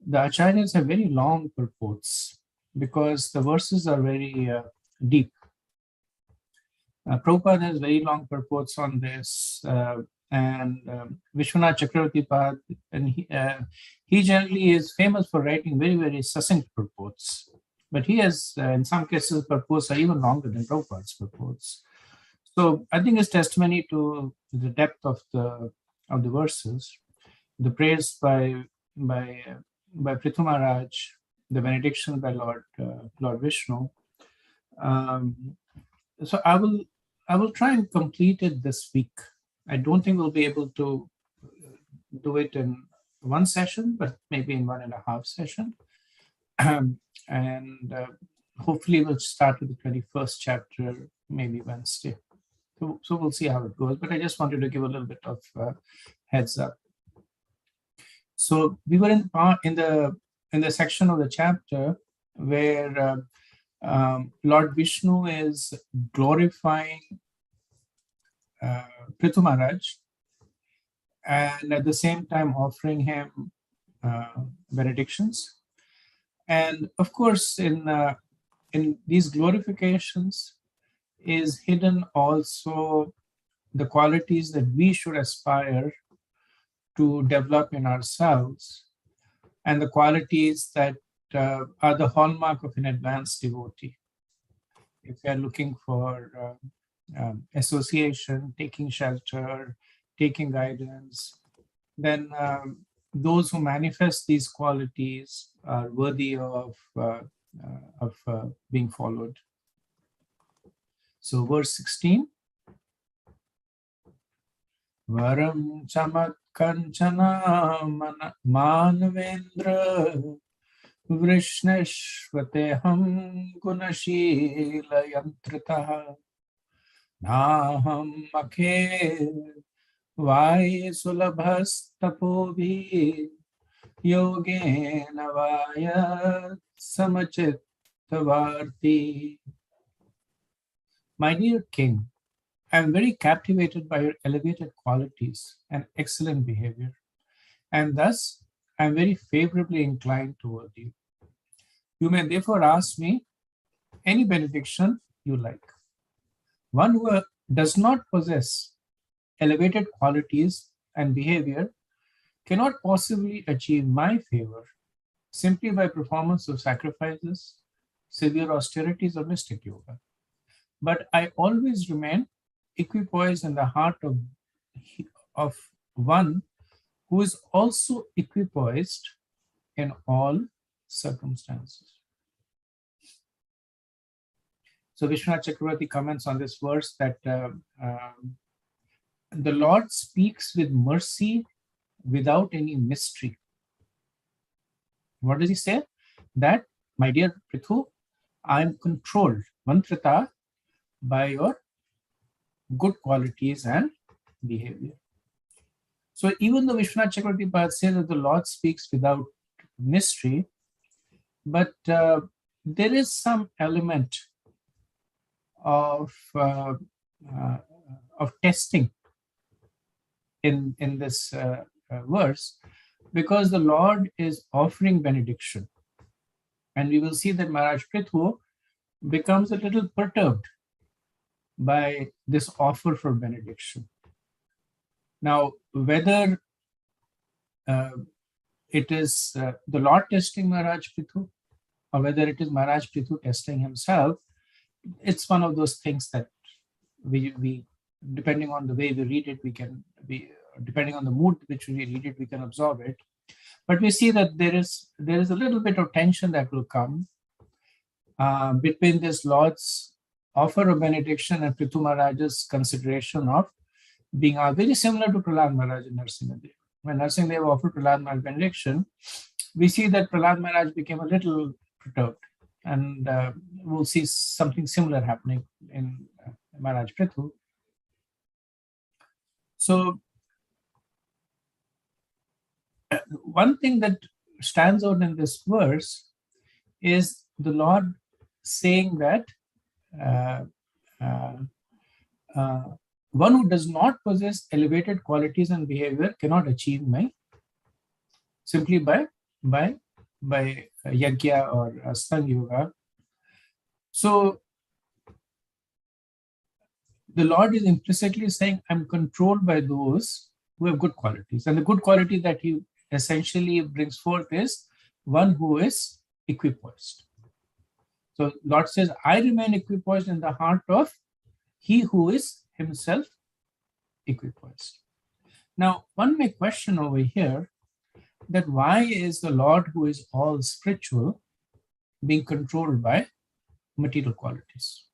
the acharyas have very long purports because the verses are very deep. Prabhupada has very long purports on this, and Vishwanath Chakravarti Pad, and he generally is famous for writing very, very succinct purports. But he has, in some cases, purports are even longer than Prabhupada's purports. So I think it's testimony to the depth of the verses, the praise by Prithu Maharaj, the benediction by Lord Vishnu. So I will try and complete it this week. I don't think we'll be able to do it in one session, but maybe in 1.5 session. And hopefully we'll start with the 21st chapter, maybe Wednesday. So we'll see how it goes. But I just wanted to give a little bit of heads up. So we were in the section of the chapter where Lord Vishnu is glorifying Prithu Maharaj and at the same time offering him benedictions. And of course, in these glorifications is hidden also the qualities that we should aspire to develop in ourselves, and the qualities that are the hallmark of an advanced devotee. If we are looking for association, taking shelter, taking guidance, then those who manifest these qualities are worthy of being followed. So verse 16. Varam chamat kanchana manvendra Vrishneshvateham gunashila yantritaha naham makhe vai sulabhastapovi yogena vaya samachittavarti. My dear King, I am very captivated by your elevated qualities and excellent behavior, and thus I am very favorably inclined toward you. You may therefore ask me any benediction you like. One who does not possess elevated qualities and behavior cannot possibly achieve my favor simply by performance of sacrifices, severe austerities, or mystic yoga. But I always remain equipoised in the heart of one who is also equipoised in all circumstances. So Vishwanath Chakravarti comments on this verse that the Lord speaks with mercy without any mystery. What does he say? That, my dear Prithu, I am controlled, mantrita, by your good qualities and behavior. So even though Vishwanath Chakravarti says that the Lord speaks without mystery, but there is some element of testing in this verse, because the Lord is offering benediction, and we will see that Maharaj Prithu becomes a little perturbed by this offer for benediction. Now, whether it is the Lord testing Maharaj Prithu, or whether it is Maharaj Prithu testing himself, it's one of those things that we depending on the way we read it, depending on the mood which we read it, we can absorb it. But we see that there is a little bit of tension that will come between this Lord's offer of benediction and Prithu Maharaj's consideration of being very similar to Prahlad Maharaj and Narsimhadev. When Narsimhadev offered Prahlad Maharaj benediction, we see that Prahlad Maharaj became a little perturbed, and we'll see something similar happening in Maharaj Prithu. So one thing that stands out in this verse is the Lord saying that one who does not possess elevated qualities and behavior cannot achieve simply by by Yajna or Astang Yoga. So the Lord is implicitly saying, I'm controlled by those who have good qualities. And the good quality that he essentially brings forth is one who is equipoised. So Lord says, I remain equipoised in the heart of he who is himself equipoised. Now, one may question over here that why is the Lord who is all spiritual being controlled by material qualities?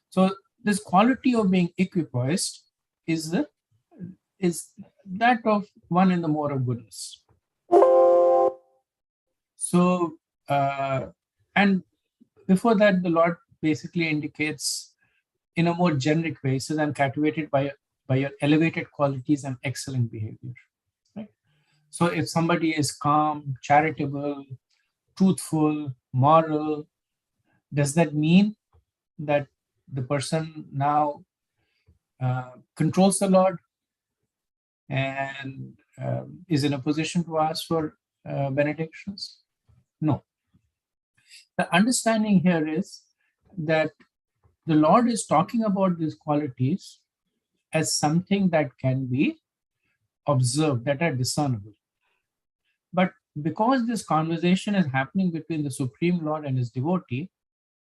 So this quality of being equipoised is that of one in the more of goodness. So and before that, the Lord basically indicates in a more generic way, says, I'm captivated by your elevated qualities and excellent behavior. Right? So if somebody is calm, charitable, truthful, moral, does that mean that the person now controls the Lord and is in a position to ask for benedictions? No. The understanding here is that the Lord is talking about these qualities as something that can be observed, that are discernible. But because this conversation is happening between the Supreme Lord and his devotee,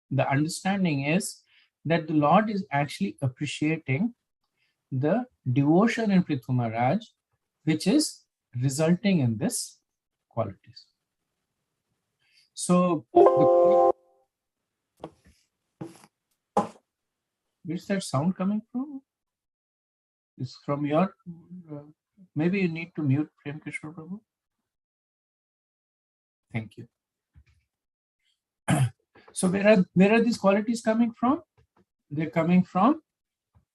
the understanding is that the Lord is actually appreciating the devotion in Prithu Maharaj, which is resulting in this qualities. So, where's that sound coming from? It's from your, maybe you need to mute Prem Kishore Prabhu. Thank you. So where are these qualities coming from? They're coming from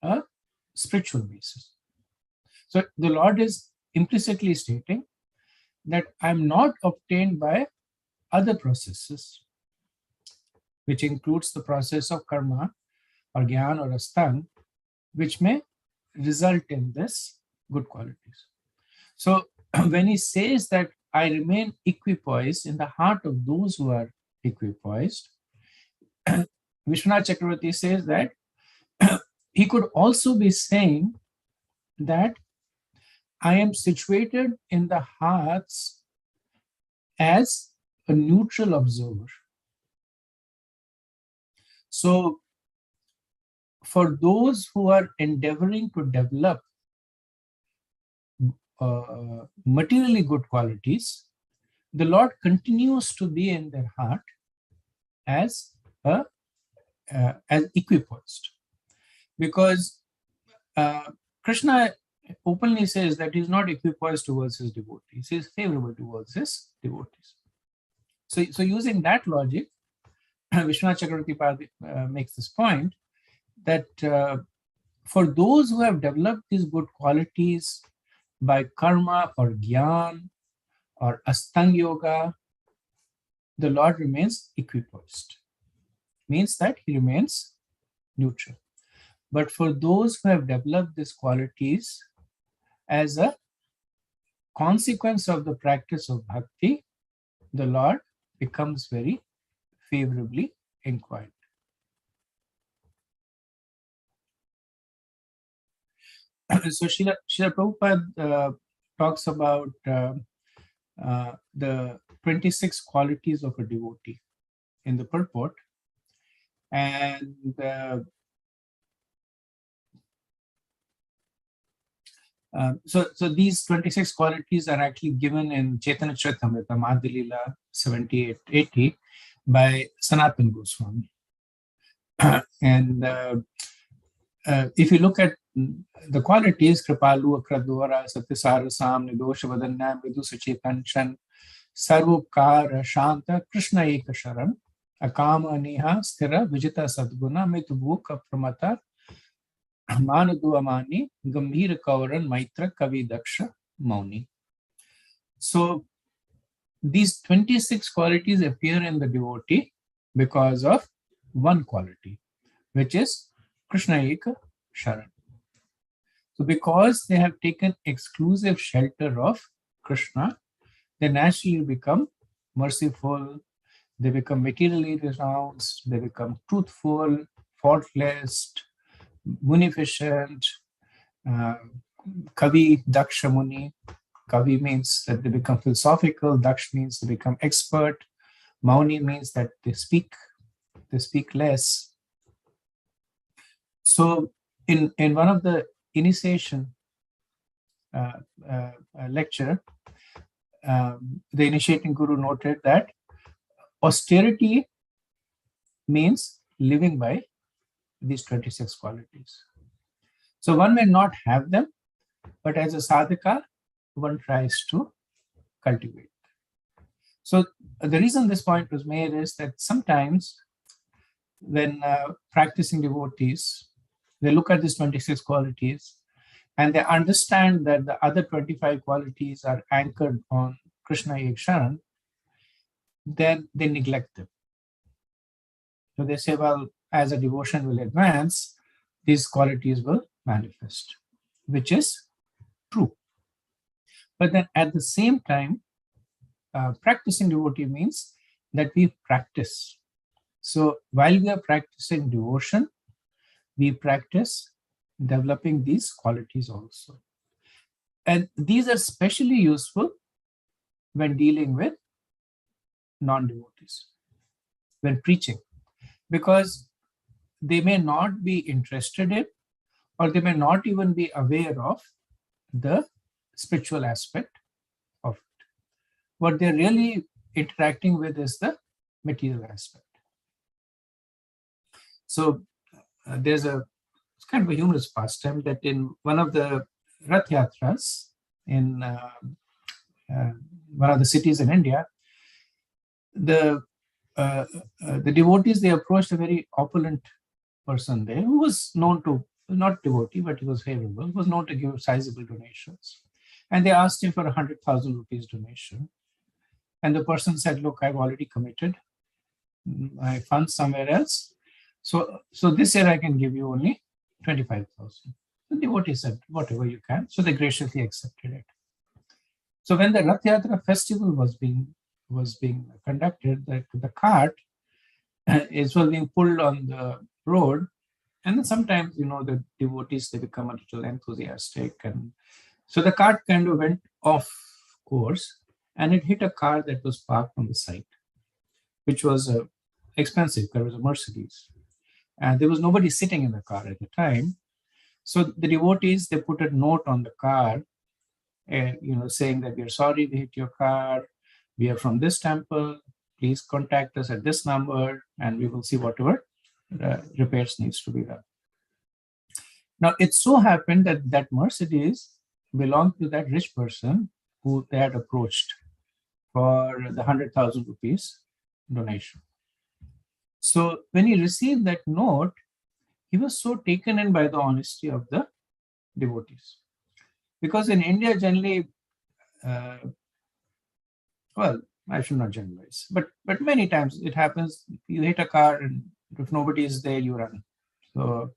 a spiritual basis. So the Lord is implicitly stating that I'm not obtained by other processes, which includes the process of karma or gyan or astang, which may result in this good qualities. So when he says that I remain equipoised in the heart of those who are equipoised, Vishwanath Chakravarti says that he could also be saying that I am situated in the hearts as a neutral observer. So for those who are endeavoring to develop materially good qualities, the Lord continues to be in their heart as equipoised, because Krishna openly says that he's not equipoised towards his devotees; he is favorable towards his devotees. So using that logic, Vishwanath Chakravarti makes this point that for those who have developed these good qualities by karma or gyan or astang yoga, the Lord remains equipoised. Means that he remains neutral. But for those who have developed these qualities as a consequence of the practice of bhakti, the Lord becomes very favorably inclined. So Srila Prabhupada talks about the 26 qualities of a devotee in the Purport. And so these 26 qualities are actually given in Chaitanya Charitamrita, Madhya-lila 78-80 by Sanatana Goswami. And if you look at the qualities, Kripalu, Akradvara, Satyasarasam, Nidoshavadanya, Vidu Sachetan, Sarvopkara, Shanta, Krishna Eka Sharan, Akama Niha, Sthira, Vijita Sadguna, Mitubhuka Pramata, Manadu Amani, Gambhira Kauran, Maitra, Kavi Daksha, Mauni. So these 26 qualities appear in the devotee because of one quality, which is Krishna Eka Sharan. So because they have taken exclusive shelter of Krishna, they naturally become merciful, they become materially renounced, they become truthful, faultless, munificent. uh, Kavi, Daksha Muni. Kavi means that they become philosophical, Daksh means they become expert, Mauni means that they speak less. So in one of the initiation uh, lecture, the initiating guru noted that austerity means living by these 26 qualities. So one may not have them, but as a sadhaka, one tries to cultivate. So the reason this point was made is that sometimes when practicing devotees, they look at these 26 qualities and they understand that the other 25 qualities are anchored on Krishna Eksharan, then they neglect them. So they say, well, as a devotion will advance, these qualities will manifest, which is true. But then at the same time, practicing devotee means that we practice. So while we are practicing devotion, we practice developing these qualities also. And these are especially useful when dealing with non-devotees, when preaching, because they may not be interested in, or they may not even be aware of the spiritual aspect of it. What they're really interacting with is the material aspect. So there's it's kind of a humorous pastime that in one of the Rath Yatras in one of the cities in India, the devotees, they approached a very opulent person there who was known to, not devotee, but he was favorable, was known to give sizable donations. And they asked him for 100,000 rupees donation. And the person said, look, I've already committed my funds somewhere else. So this year I can give you only 25,000. The devotee said, whatever you can. So they graciously accepted it. So when the Rath Yatra festival was being conducted, the cart was being pulled on the road, and then sometimes the devotees, they become a little enthusiastic, and so the cart kind of went off course, and it hit a car that was parked on the side, which was expensive. There was a Mercedes, and there was nobody sitting in the car at the time. So the devotees, they put a note on the car, saying that we are sorry we hit your car. We are from this temple. Please contact us at this number, and we will see whatever repairs needs to be done. Now, it so happened that that Mercedes belonged to that rich person who they had approached for the 100,000 rupees donation. So when he received that note, he was so taken in by the honesty of the devotees. Because in India, generally, well, I should not generalize, but many times it happens, you hit a car and if nobody is there, you run. So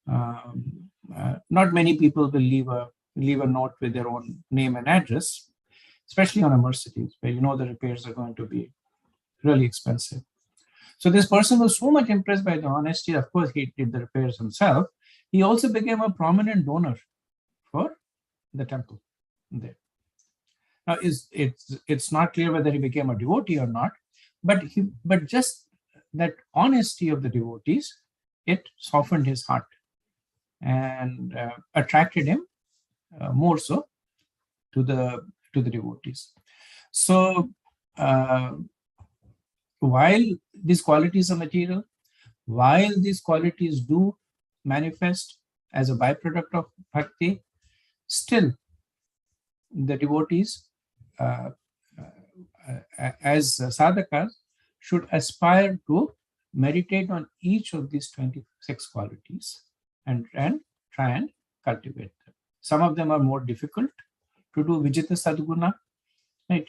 not many people will leave a note with their own name and address, especially on a Mercedes, where the repairs are going to be really expensive. So this person was so much impressed by the honesty. Of course, he did the repairs himself. He also became a prominent donor for the temple there. Now, it's not clear whether he became a devotee or not, but just that honesty of the devotees, it softened his heart and attracted him more so to the devotees. So while these qualities are material, while these qualities do manifest as a byproduct of bhakti, still the devotees as sadhakas should aspire to meditate on each of these 26 qualities and try and cultivate them. Some of them are more difficult to do. Vijita sadguna, right?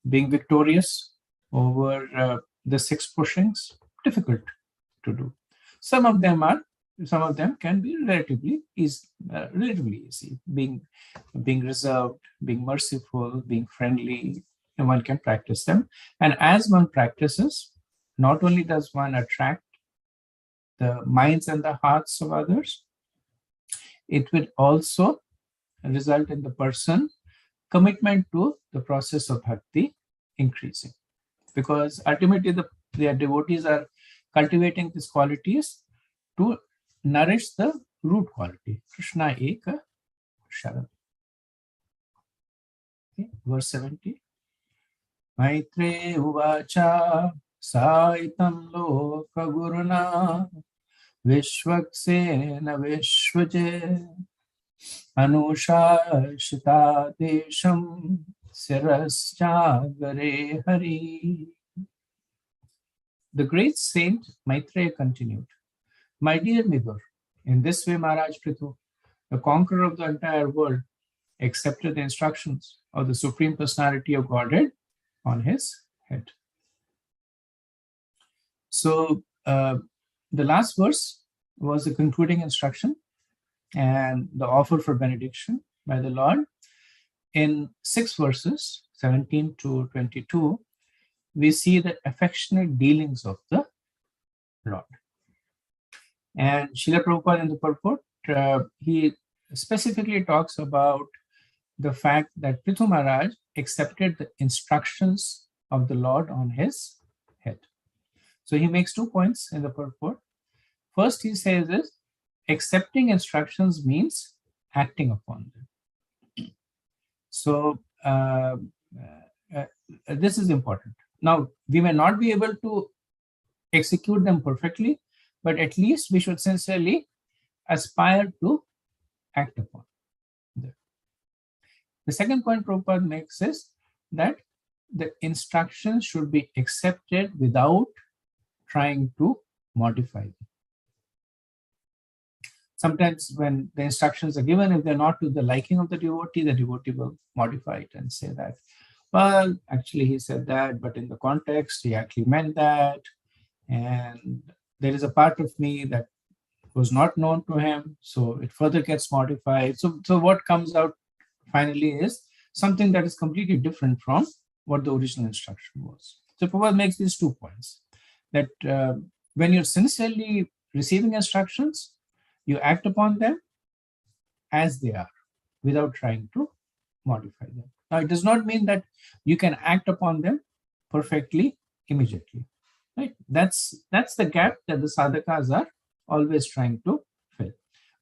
Being victorious over the 6 pushings, difficult to do. Some of them can be relatively easy. Being reserved, being merciful, being friendly, and one can practice them. And as one practices, not only does one attract the minds and the hearts of others, it will also result in the person commitment to the process of bhakti increasing. Because ultimately their devotees are cultivating these qualities to nourish the root quality. Krishna Eka Sharan. Okay, verse 70. Maitre uvacha saitam loka guruna vishvaksena vishvaje anushashita desham sirasjagare hari. The great saint Maitreya continued, my dear Migur, in this way Maharaj Prithu, the conqueror of the entire world, accepted the instructions of the Supreme Personality of Godhead on his head. So the last verse was the concluding instruction and the offer for benediction by the Lord. In 6 verses, 17 to 22, we see the affectionate dealings of the Lord. And Srila Prabhupada in the Purport, he specifically talks about the fact that Prithu Maharaj accepted the instructions of the Lord on his head. So he makes 2 points in the Purport. First, he says is, accepting instructions means acting upon them. So this is important. Now, we may not be able to execute them perfectly, but at least we should sincerely aspire to act upon them. The second point Prabhupada makes is that the instructions should be accepted without trying to modify them. Sometimes when the instructions are given, if they're not to the liking of the devotee will modify it and say that, well, actually he said that, but in the context, he actually meant that. And there is a part of me that was not known to him, so it further gets modified. So what comes out finally is something that is completely different from what the original instruction was. So Prabhupada makes these 2 points, that when you're sincerely receiving instructions, you act upon them as they are without trying to modify them. Now, it does not mean that you can act upon them perfectly immediately. Right? That's the gap that the sadhakas are always trying to fill.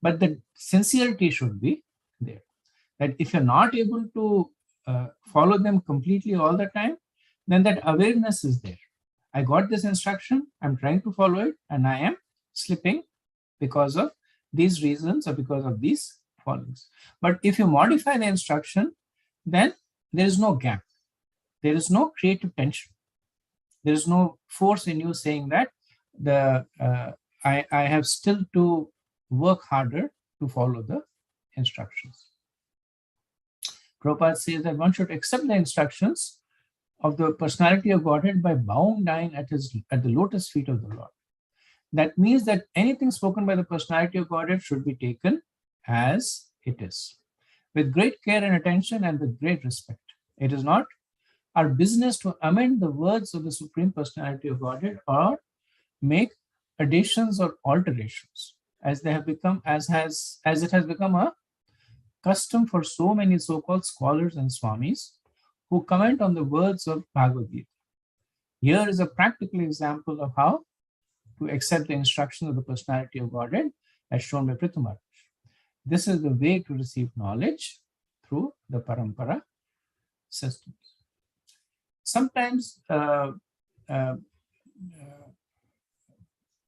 But the sincerity should be there. That if you're not able to follow them completely all the time, then that awareness is there. I got this instruction, I'm trying to follow it, and I am slipping because of these reasons or because of these fallings. But if you modify the instruction, then there is no gap. There is no creative tension. There is no force in you saying that I have still to work harder to follow the instructions. Prabhupada says that one should accept the instructions of the personality of Godhead by bowing down at the lotus feet of the Lord. That means that anything spoken by the personality of Godhead should be taken as it is, with great care and attention and with great respect. It is not our business to amend the words of the Supreme Personality of Godhead or make additions or alterations, as they have become, as it has become a custom for so many so-called scholars and swamis who comment on the words of Bhagavad Gita. Here is a practical example of how to accept the instruction of the personality of Godhead as shown by Prithu Maharaj. This is the way to receive knowledge through the parampara systems. Sometimes the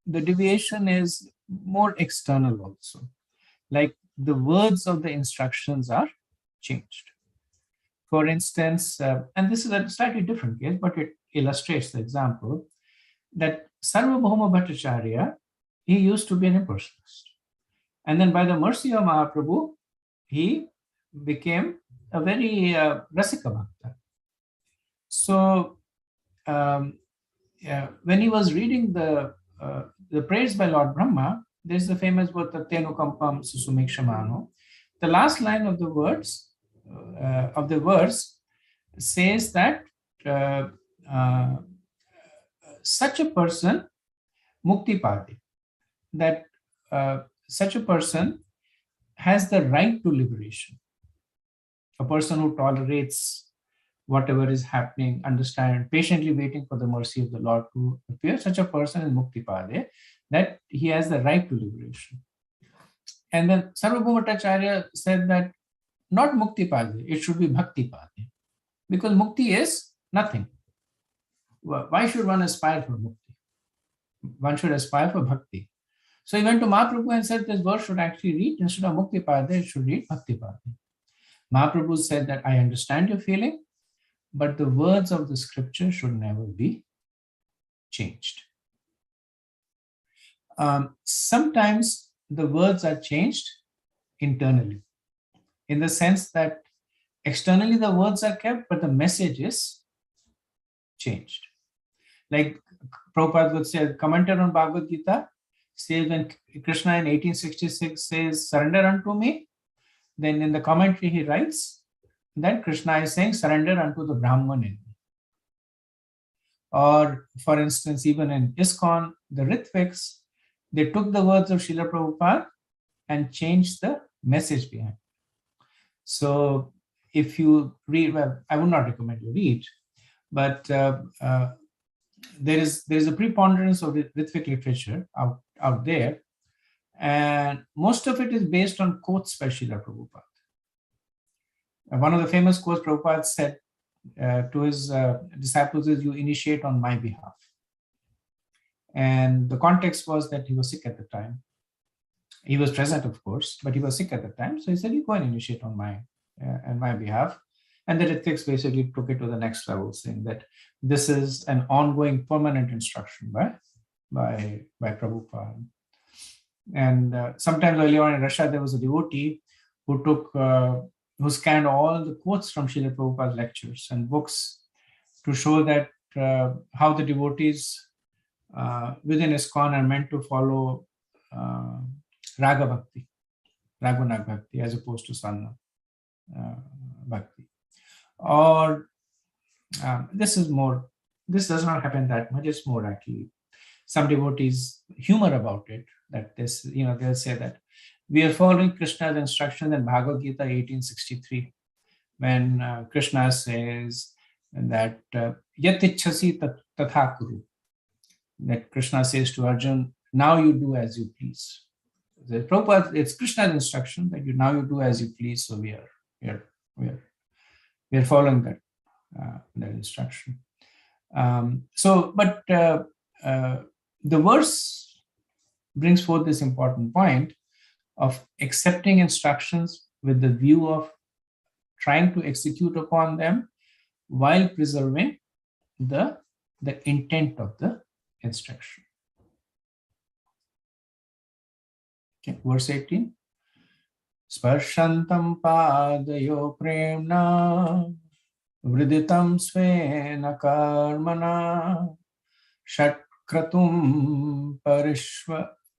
deviation is more external also, like the words of the instructions are changed. For instance, and this is a slightly different case, but it illustrates the example that Sarvabhauma Bhattacharya, he used to be an impersonalist. And then by the mercy of Mahaprabhu, he became a very Rasika Bhakta. So when he was reading the praise by Lord Brahma, there's the famous word Tattenu Kampam Susumikshamano. The last line of the words of the verse says that uh, such a person, mukti pade, that such a person has the right to liberation. A person who tolerates whatever is happening, understand, patiently waiting for the mercy of the Lord to appear, such a person is mukti pade, that he has the right to liberation. And then Sarvabhauma Bhattacharya said that not mukti pade, it should be bhakti pade, because mukti is nothing. Why should one aspire for mukti? One should aspire for bhakti. So he went to Mahaprabhu and said this verse should actually read, instead of mukti pade, it should read bhakti pade. Mahaprabhu said that I understand your feeling, but the words of the scripture should never be changed. Sometimes the words are changed internally, in the sense that externally the words are kept, but the message is changed. Like Prabhupada would say, commenter on Bhagavad Gita says when Krishna in 1866 says, surrender unto me, then in the commentary he writes that Krishna is saying, surrender unto the Brahman in me. Or for instance, even in ISKCON, the Ritviks, they took the words of Srila Prabhupada and changed the message behind. So if you read, well, I would not recommend you read, but there is a preponderance of Ritvik literature out there, and most of it is based on quotes by Srila Prabhupada. One of the famous quotes Prabhupada said to his disciples is, you initiate on my behalf. And the context was that he was sick at the time. He was present, of course, but he was sick at the time. So he said, you go and initiate on my behalf. And the Ritviks basically took it to the next level, saying that this is an ongoing permanent instruction by Prabhupada. And sometimes earlier on in Russia, there was a devotee who scanned all the quotes from Srila Prabhupada's lectures and books to show that how the devotees within ISKCON are meant to follow Raga Bhakti, Raghunag Bhakti, as opposed to Sanna Bhakti. Or this does not happen that much. It's more actually some devotees humor about it, that this, they'll say that we are following Krishna's instructions in Bhagavad Gita 1863, when Krishna says that yat ichhasi tatha kuru, that Krishna says to Arjun, now you do as you please. The Prabhupada, it's Krishna's instruction that now you do as you please. So we are following that instruction. But the verse brings forth this important point of accepting instructions with the view of trying to execute upon them while preserving the intent of the instruction. Okay, verse 18. Sparshantam padayo premna vriditam svena karmana shatkratum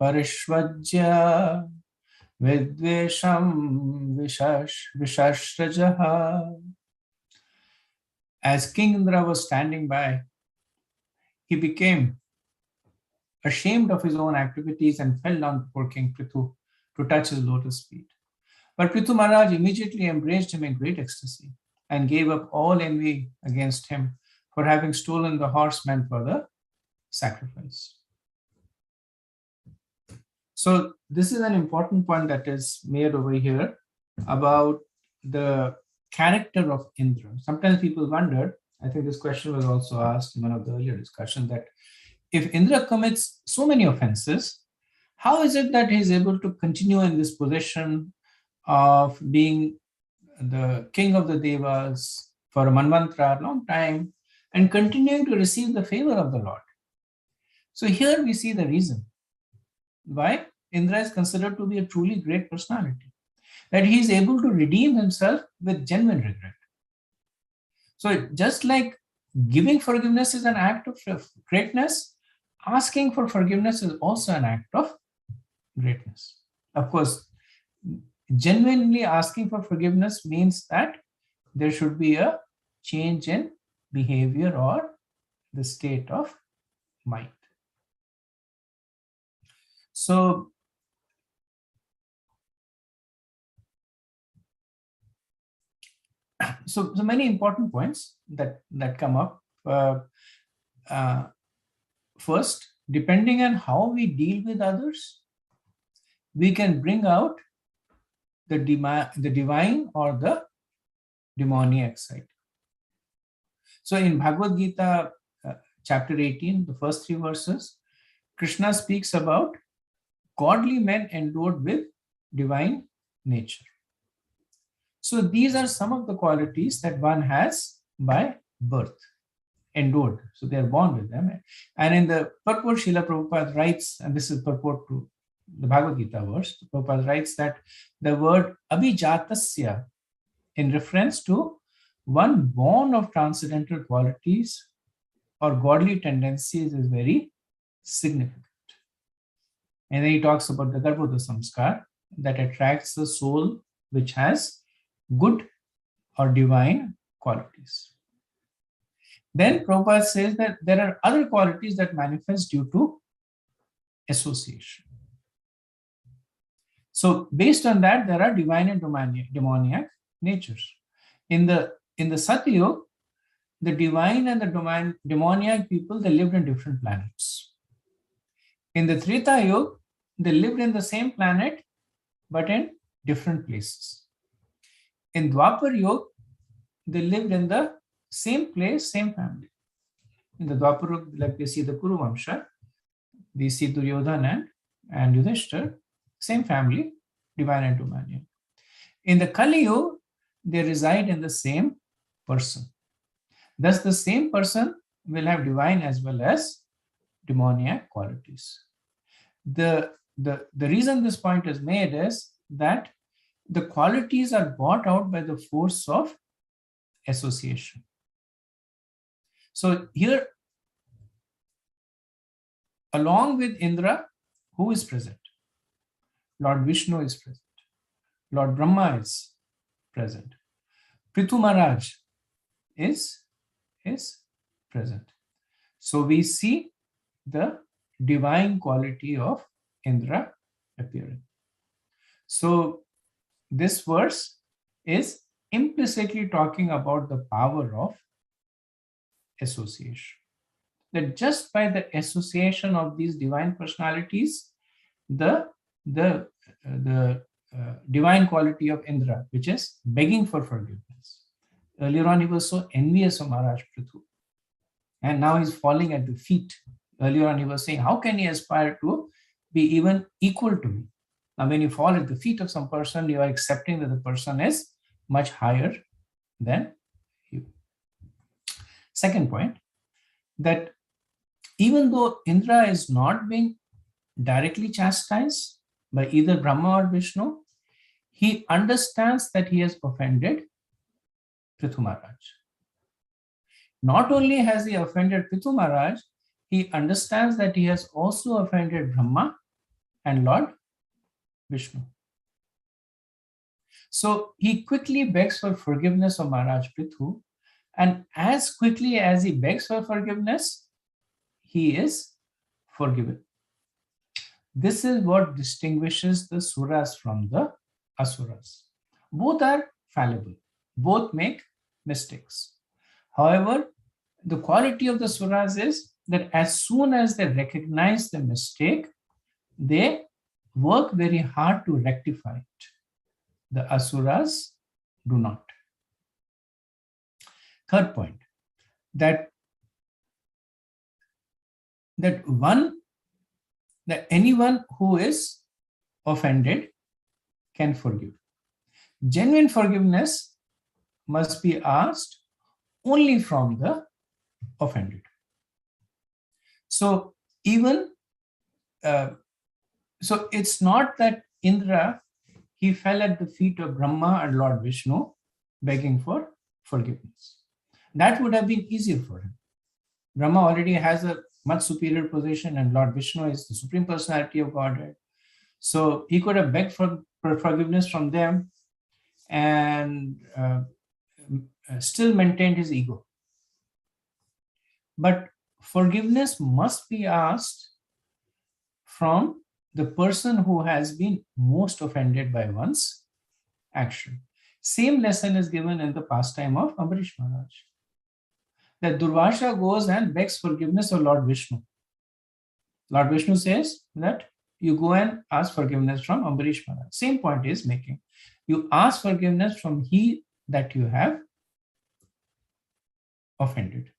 parishvajya vidvesham vishashrajaha. As King Indra was standing by, he became ashamed of his own activities and fell down before King Prithu to touch his lotus feet. But Prithu Maharaj immediately embraced him in great ecstasy and gave up all envy against him for having stolen the horse meant for the sacrifice. So this is an important point that is made over here about the character of Indra. Sometimes people wonder, I think this question was also asked in one of the earlier discussions, that if Indra commits so many offenses, how is it that he is able to continue in this position of being the king of the Devas for a manvantara, long time, and continuing to receive the favor of the Lord? So here we see the reason why Indra is considered to be a truly great personality, that he is able to redeem himself with genuine regret. So just like giving forgiveness is an act of greatness, asking for forgiveness is also an act of greatness. Of course, genuinely asking for forgiveness means that there should be a change in behavior or the state of mind. So many important points that come up. First, depending on how we deal with others, we can bring out the divine or the demoniac side. So in Bhagavad Gita, chapter 18, the first 3 verses, Krishna speaks about godly men endowed with divine nature. So these are some of the qualities that one has by birth, endowed. So they are born with them. And in the Purport, Srila Prabhupada writes, and this is purport to the Bhagavad Gita verse, Prabhupada writes that the word abhijatasya, in reference to one born of transcendental qualities or godly tendencies, is very significant. And then he talks about the Garbhoda Samskar that attracts the soul which has good or divine qualities. Then Prabhupada says that there are other qualities that manifest due to association. So based on that, there are divine and demoniac natures. In the Satyug, the divine and the demoniac people, they lived in different planets. In the Treta Yuga, they lived in the same planet, but in different places. In Dwapar Yuga, they lived in the same place, same family. In the Dwapar Yuga, like we see the Kuru Vamsha, we see Duryodhana and Yudhishthir, same family, divine and demoniac. In the Kali Yuga, they reside in the same person. Thus, the same person will have divine as well as demoniac qualities. The reason this point is made is that the qualities are brought out by the force of association. So here, along with Indra, who is present? Lord Vishnu is present. Lord Brahma is present. Prithu Maharaj is present. So we see the divine quality of Indra appearing. So this verse is implicitly talking about the power of association. That just by the association of these divine personalities, the divine quality of Indra, which is begging for forgiveness. Earlier on, he was so envious of Maharaj Prithu, and now he's falling at the feet. Earlier on, he was saying, how can he aspire to be even equal to me? Now, when you fall at the feet of some person, you are accepting that the person is much higher than you. Second point, that even though Indra is not being directly chastised by either Brahma or Vishnu, he understands that he has offended Prithu Maharaj. Not only has he offended Prithu Maharaj, he understands that he has also offended Brahma and Lord Vishnu. So he quickly begs for forgiveness of Maharaj Prithu, and as quickly as he begs for forgiveness, he is forgiven. This is what distinguishes the Suras from the Asuras. Both are fallible. Both make mistakes. However, the quality of the Suras is that as soon as they recognize the mistake, they work very hard to rectify it. The Asuras do not. Third point, that anyone who is offended can forgive. Genuine forgiveness must be asked only from the offended. So so it's not that Indra, he fell at the feet of Brahma and Lord Vishnu begging for forgiveness. That would have been easier for him. Brahma already has a much superior position, and Lord Vishnu is the Supreme Personality of Godhead. So he could have begged for forgiveness from them and still maintained his ego. But forgiveness must be asked from the person who has been most offended by one's action. Same lesson is given in the pastime of Ambarish Maharaj. That Durvasha goes and begs forgiveness of Lord Vishnu. Lord Vishnu says that you go and ask forgiveness from Ambarish Maharaj. Same point is making. You ask forgiveness from he that you have offended.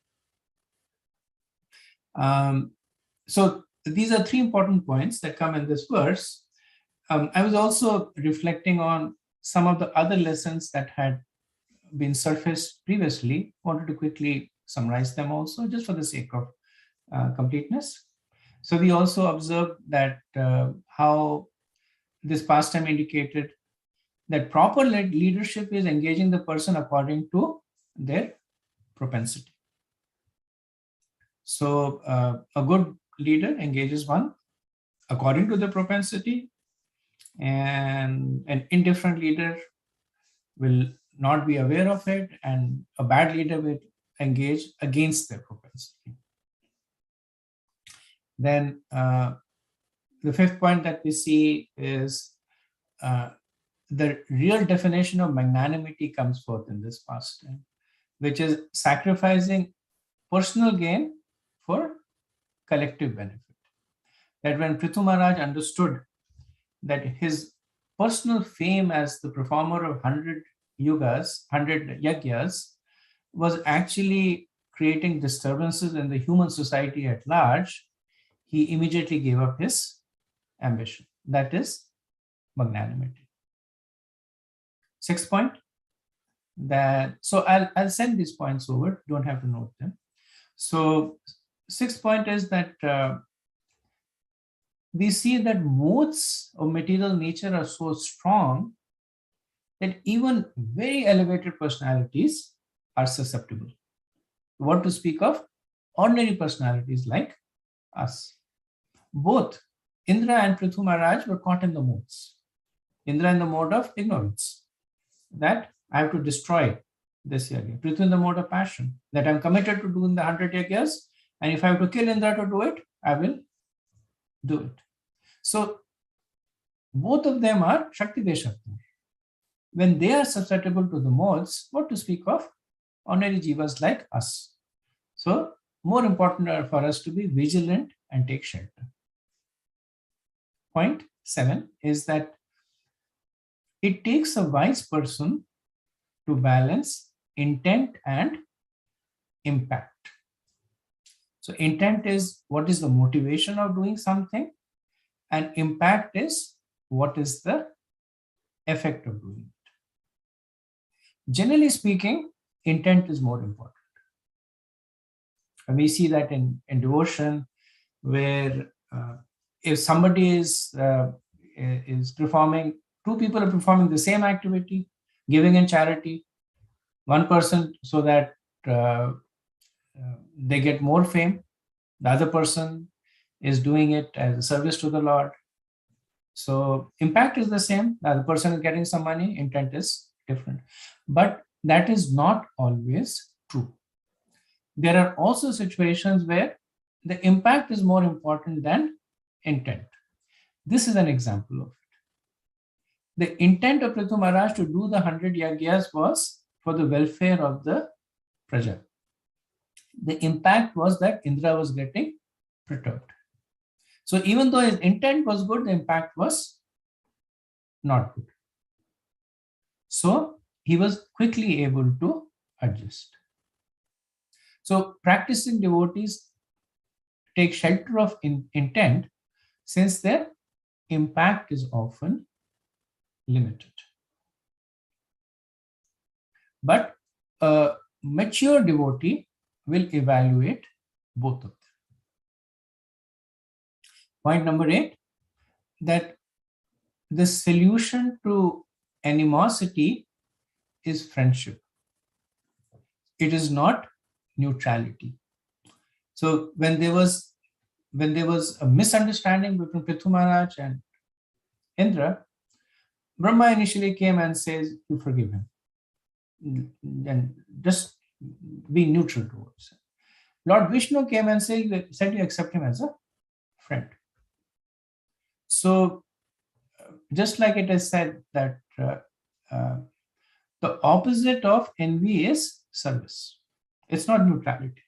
So these are three important points that come in this verse. I was also reflecting on some of the other lessons that had been surfaced previously. Wanted to quickly summarize them also, just for the sake of completeness. So we also observed that how this pastime indicated that proper leadership is engaging the person according to their propensity. So a good leader engages one according to the propensity, and an indifferent leader will not be aware of it, and a bad leader will engage against their propensity. Then the fifth point that we see is the real definition of magnanimity comes forth in this pastime, which is sacrificing personal gain for collective benefit. That when Prithu Maharaj understood that his personal fame as the performer of 100 yugas, 100 yagyas, was actually creating disturbances in the human society at large, he immediately gave up his ambition. That is magnanimity. Sixth point, so I'll send these points over, don't have to note them. So sixth point is that we see that modes of material nature are so strong that even very elevated personalities are susceptible. What to speak of ordinary personalities like us. Both Indra and Prithu Maharaj were caught in the modes. Indra in the mode of ignorance, that I have to destroy this yagya. Prithu in the mode of passion, that I'm committed to doing the 100 yagyas, and if I have to kill Indra to do it, I will do it. So both of them are Shakti Deshatma. When they are susceptible to the modes, what to speak of ordinary jivas like us. So more important for us to be vigilant and take shelter. Point 7 is that it takes a wise person to balance intent and impact. So intent is what is the motivation of doing something, and impact is what is the effect of doing it. Generally speaking, intent is more important. And we see that in devotion, where if somebody is performing, two people are performing the same activity, giving in charity, one person so that they get more fame, the other person is doing it as a service to the Lord. So impact is the same, the other person is getting some money, intent is different. But that is not always true. There are also situations where the impact is more important than intent. This is an example of it. The intent of Prithu Maharaj to do the 100 yagyas was for the welfare of the praja. The impact was that Indra was getting perturbed. So even though his intent was good, the impact was not good. So he was quickly able to adjust. So practicing devotees take shelter of intent, since their impact is often limited. But a mature devotee will evaluate both of them. Point number 8, that the solution to animosity is friendship. It is not neutrality. So when there was a misunderstanding between Prithu Maharaj and Indra, Brahma initially came and says, you forgive him. And just be neutral towards him. Lord Vishnu came and said you accept him as a friend. So just like it is said that the opposite of envy is service. It's not neutrality,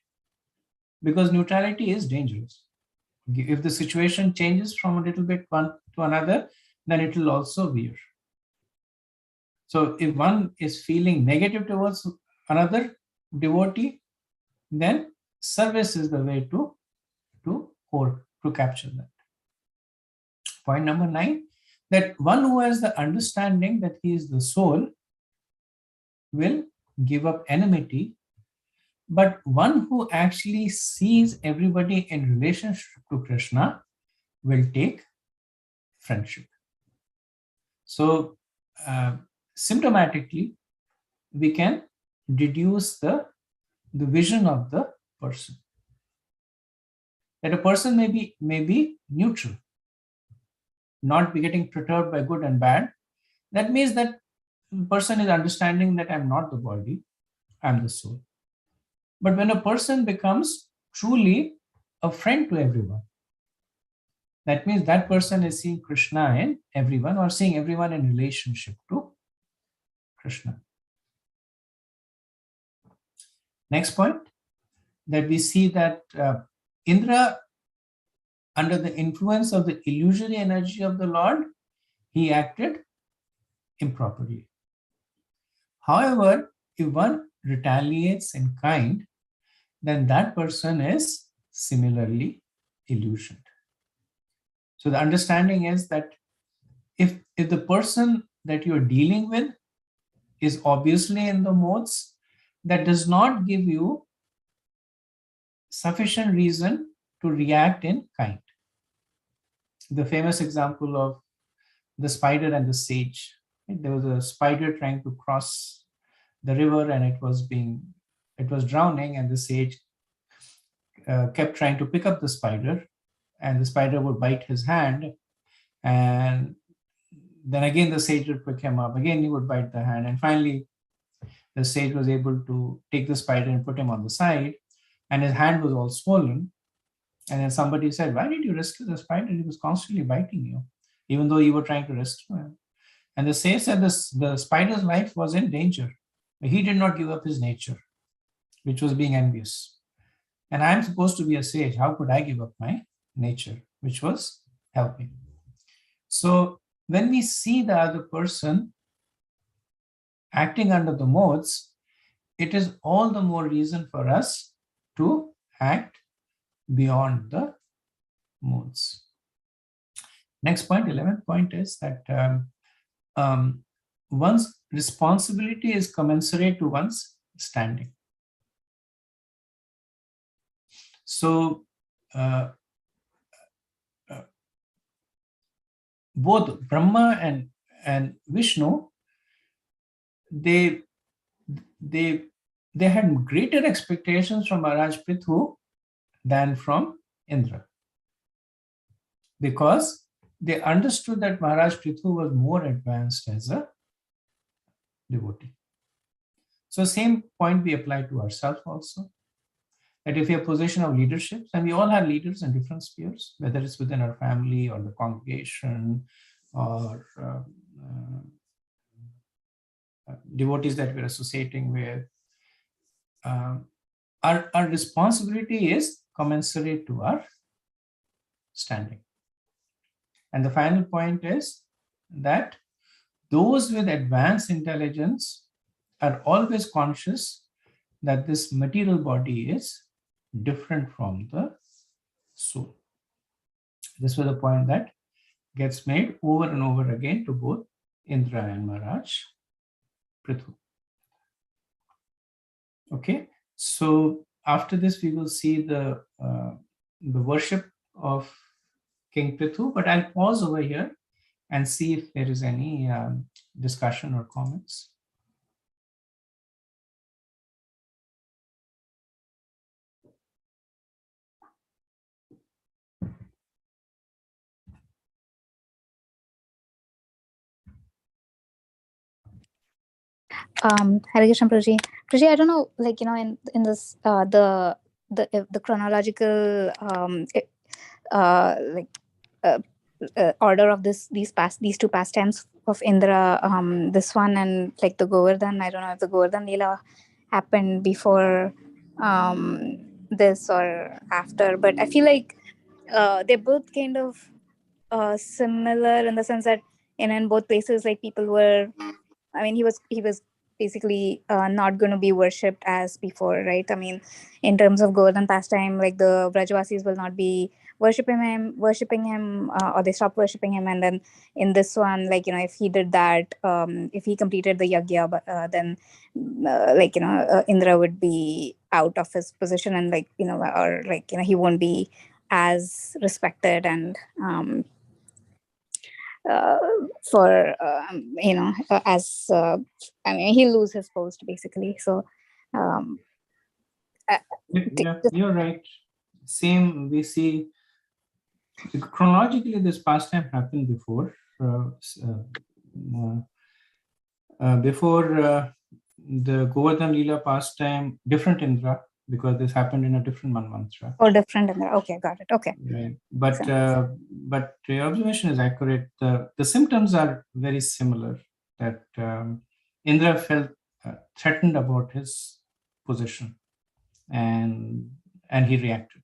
because neutrality is dangerous. If the situation changes from a little bit one to another, then it will also veer. So if one is feeling negative towards another devotee, then service is the way to capture that. Point number 9, that one who has the understanding that he is the soul will give up enmity, but one who actually sees everybody in relationship to Krishna will take friendship. So symptomatically, we can deduce the vision of the person. That a person may be neutral, not be getting perturbed by good and bad. That means that the person is understanding that I'm not the body, I'm the soul. But when a person becomes truly a friend to everyone, that means that person is seeing Krishna in everyone, or seeing everyone in relationship to Krishna. Next point, that we see that Indra, under the influence of the illusory energy of the Lord, he acted improperly. However, if one retaliates in kind, then that person is similarly illusioned. So the understanding is that if the person that you're dealing with is obviously in the modes, that does not give you sufficient reason to react in kind. The famous example of the spider and the sage. There was a spider trying to cross the river, and it was drowning, and the sage kept trying to pick up the spider, and the spider would bite his hand, and then again the sage would pick him up, again he would bite the hand, and finally the sage was able to take the spider and put him on the side, and his hand was all swollen. And then somebody said, why did you rescue the spider? He was constantly biting you, even though you were trying to rescue him. And the sage said the spider's life was in danger. He did not give up his nature, which was being envious. And I'm supposed to be a sage. How could I give up my nature, which was helping? So when we see the other person acting under the modes, it is all the more reason for us to act beyond the modes. Next point, 11th point, is that one's responsibility is commensurate to one's standing. So both Brahma and Vishnu, they had greater expectations from Maharaj Prithu than from Indra, because they understood that Maharaj Prithu was more advanced as a devotee. So same point we apply to ourselves also, that if we have position of leadership, and we all have leaders in different spheres, whether it's within our family or the congregation or devotees that we're associating with, our responsibility is commensurate to our standing. And the final point is that those with advanced intelligence are always conscious that this material body is different from the soul. This was a point that gets made over and over again to both Indra and Maharaj Prithu. Okay, so after this we will see the worship of King Prithu, but I'll pause over here and see if there is any discussion or comments. Hare Krishna Prabhuji. Prabhuji, I don't know, like, in this, the the chronological like order of these two pastimes of Indra, this one and like the Govardhan. I don't know if the Govardhan Leela happened before this or after, but I feel like they're both kind of similar in the sense that in both places, like people were, I mean, he was basically not going to be worshipped as before, right? I mean, in terms of Govardhan pastime, like the Brajvasis will not be worshipping him, or they stop worshipping him. And then in this one, like if he did that, if he completed the yagya, then Indra would be out of his position, and or he won't be as respected, and uh, for as I mean, he'll lose his post basically. So um, uh, Yeah, you're right. Same, we see chronologically this pastime happened before. Before the Govardhan Leela pastime, different Indra, because this happened in a different Manvantara. or different in there. Okay, got it. Okay. Right. But your observation is accurate. The symptoms are very similar. That Indra felt threatened about his position, and he reacted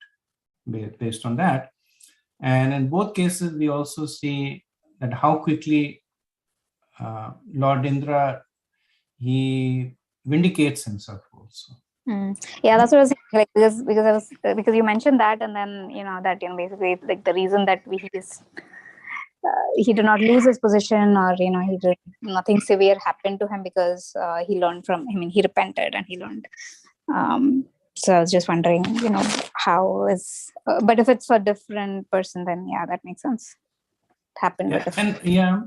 based on that. And in both cases, we also see that how quickly Lord Indra, he vindicates himself also. Yeah, that's what I was saying. Like because you mentioned that, and then that basically like the reason that he did not lose his position, or he did nothing severe happened to him, because he learned from. I mean, he repented and he learned. So I was just wondering, how is. But if it's for a different person, then yeah, that makes sense. It happened with different.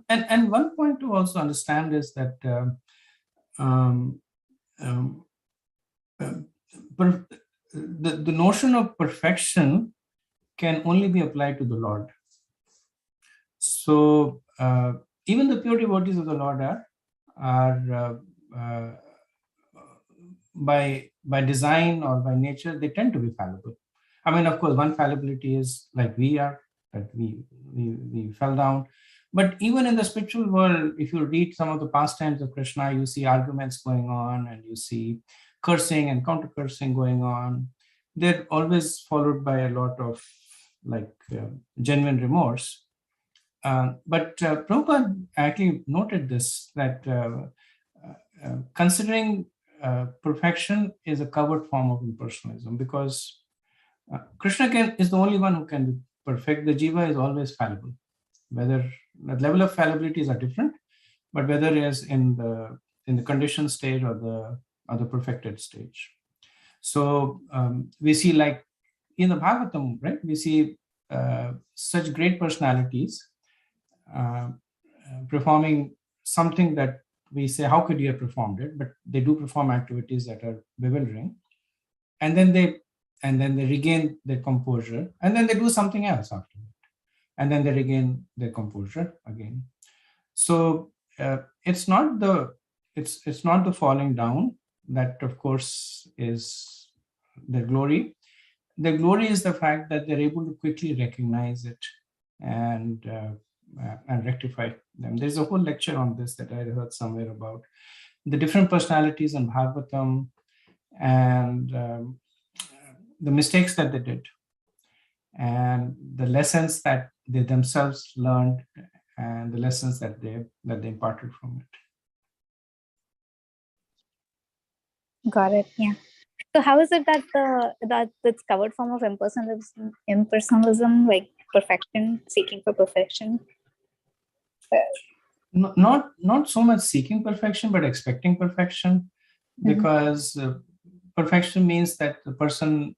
And one point to also understand is that the notion of perfection can only be applied to the Lord. So even the pure devotees of the Lord are by design or by nature, they tend to be fallible. I mean, of course, one fallibility is like we are, that we fell down. But even in the spiritual world, if you read some of the pastimes of Krishna, you see arguments going on, and you see cursing and counter cursing going on. They're always followed by a lot of genuine remorse. But Prabhupada actually noted this, that considering perfection is a covered form of impersonalism, because Krishna is the only one who can be perfect. The jiva is always fallible. Whether the level of fallibilities are different, but whether it is in the conditioned stage or the perfected stage. So we see, like in the Bhagavatam, right? We see such great personalities performing something that we say, how could you have performed it? But they do perform activities that are bewildering, and then they regain their composure, and then they do something else after that, and then they regain their composure again. So it's not the falling down that, of course, is their glory. Their glory is the fact that they're able to quickly recognize it and rectify them. There's a whole lecture on this that I heard somewhere about the different personalities in Bhagavatam, and the mistakes that they did, and the lessons that they themselves learned, and the lessons that they imparted from it. Got it. Yeah. So how is it that it's covered form of impersonalism, like perfection, seeking for perfection? Not so much seeking perfection, but expecting perfection, because perfection means that the person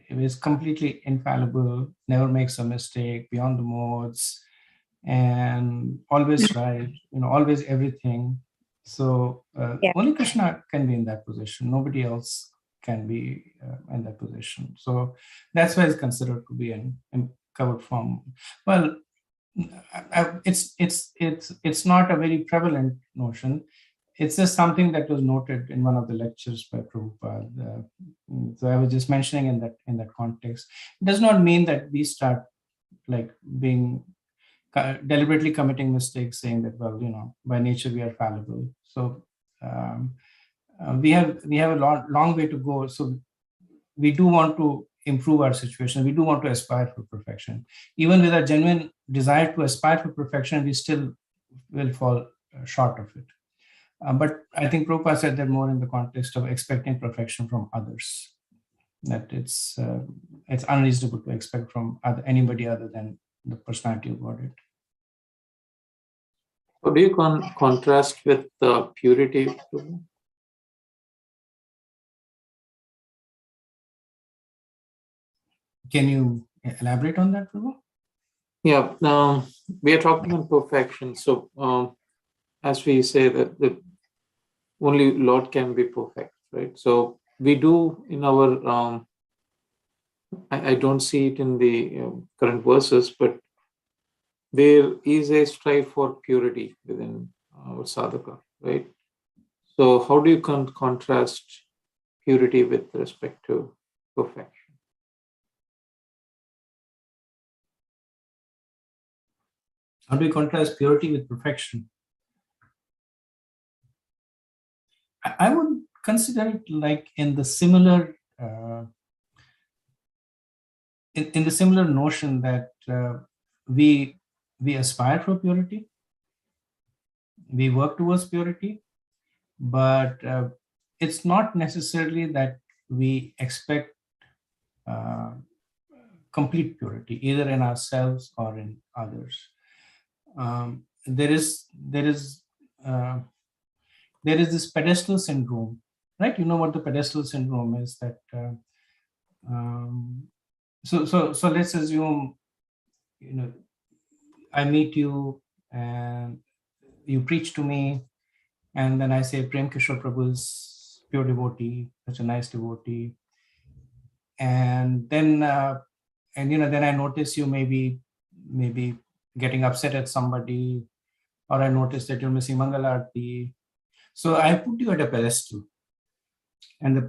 is completely infallible, never makes a mistake, beyond the modes, and always right, always everything. So only Krishna can be in that position. Nobody else can be in that position. So that's why it's considered to be in covered form. Well, it's not a very prevalent notion. it's just something that was noted in one of the lectures by Prabhupada. So I was just mentioning in that context. It does not mean that we start like being deliberately committing mistakes, saying that, well, by nature we are fallible. So we have a long way to go. So we do want to improve our situation. We do want to aspire for perfection. Even with a genuine desire to aspire for perfection, we still will fall short of it. But I think Prabhupada said that more in the context of expecting perfection from others. That it's unreasonable to expect from anybody other than the personality of Godhead. How do you contrast with purity? Can you elaborate on that, Prabhu? Yeah, we are talking on perfection. So as we say that only Lord can be perfect, right? So we do in our, I don't see it in the current verses, but there is a strive for purity within our sadhaka, right? So how do you contrast purity with respect to perfection? How do you contrast purity with perfection? I would consider it like in the similar in the similar notion that we aspire for purity, we work towards purity, but it's not necessarily that we expect complete purity either in ourselves or in others. There is this pedestal syndrome, right? You know what the pedestal syndrome is? That so let's assume I meet you and you preach to me, and then I say Prem Kishore Prabhu is pure devotee, such a nice devotee, and then then I notice you maybe getting upset at somebody, or I notice that you're missing Mangalarti. So I put you at a pedestal. And the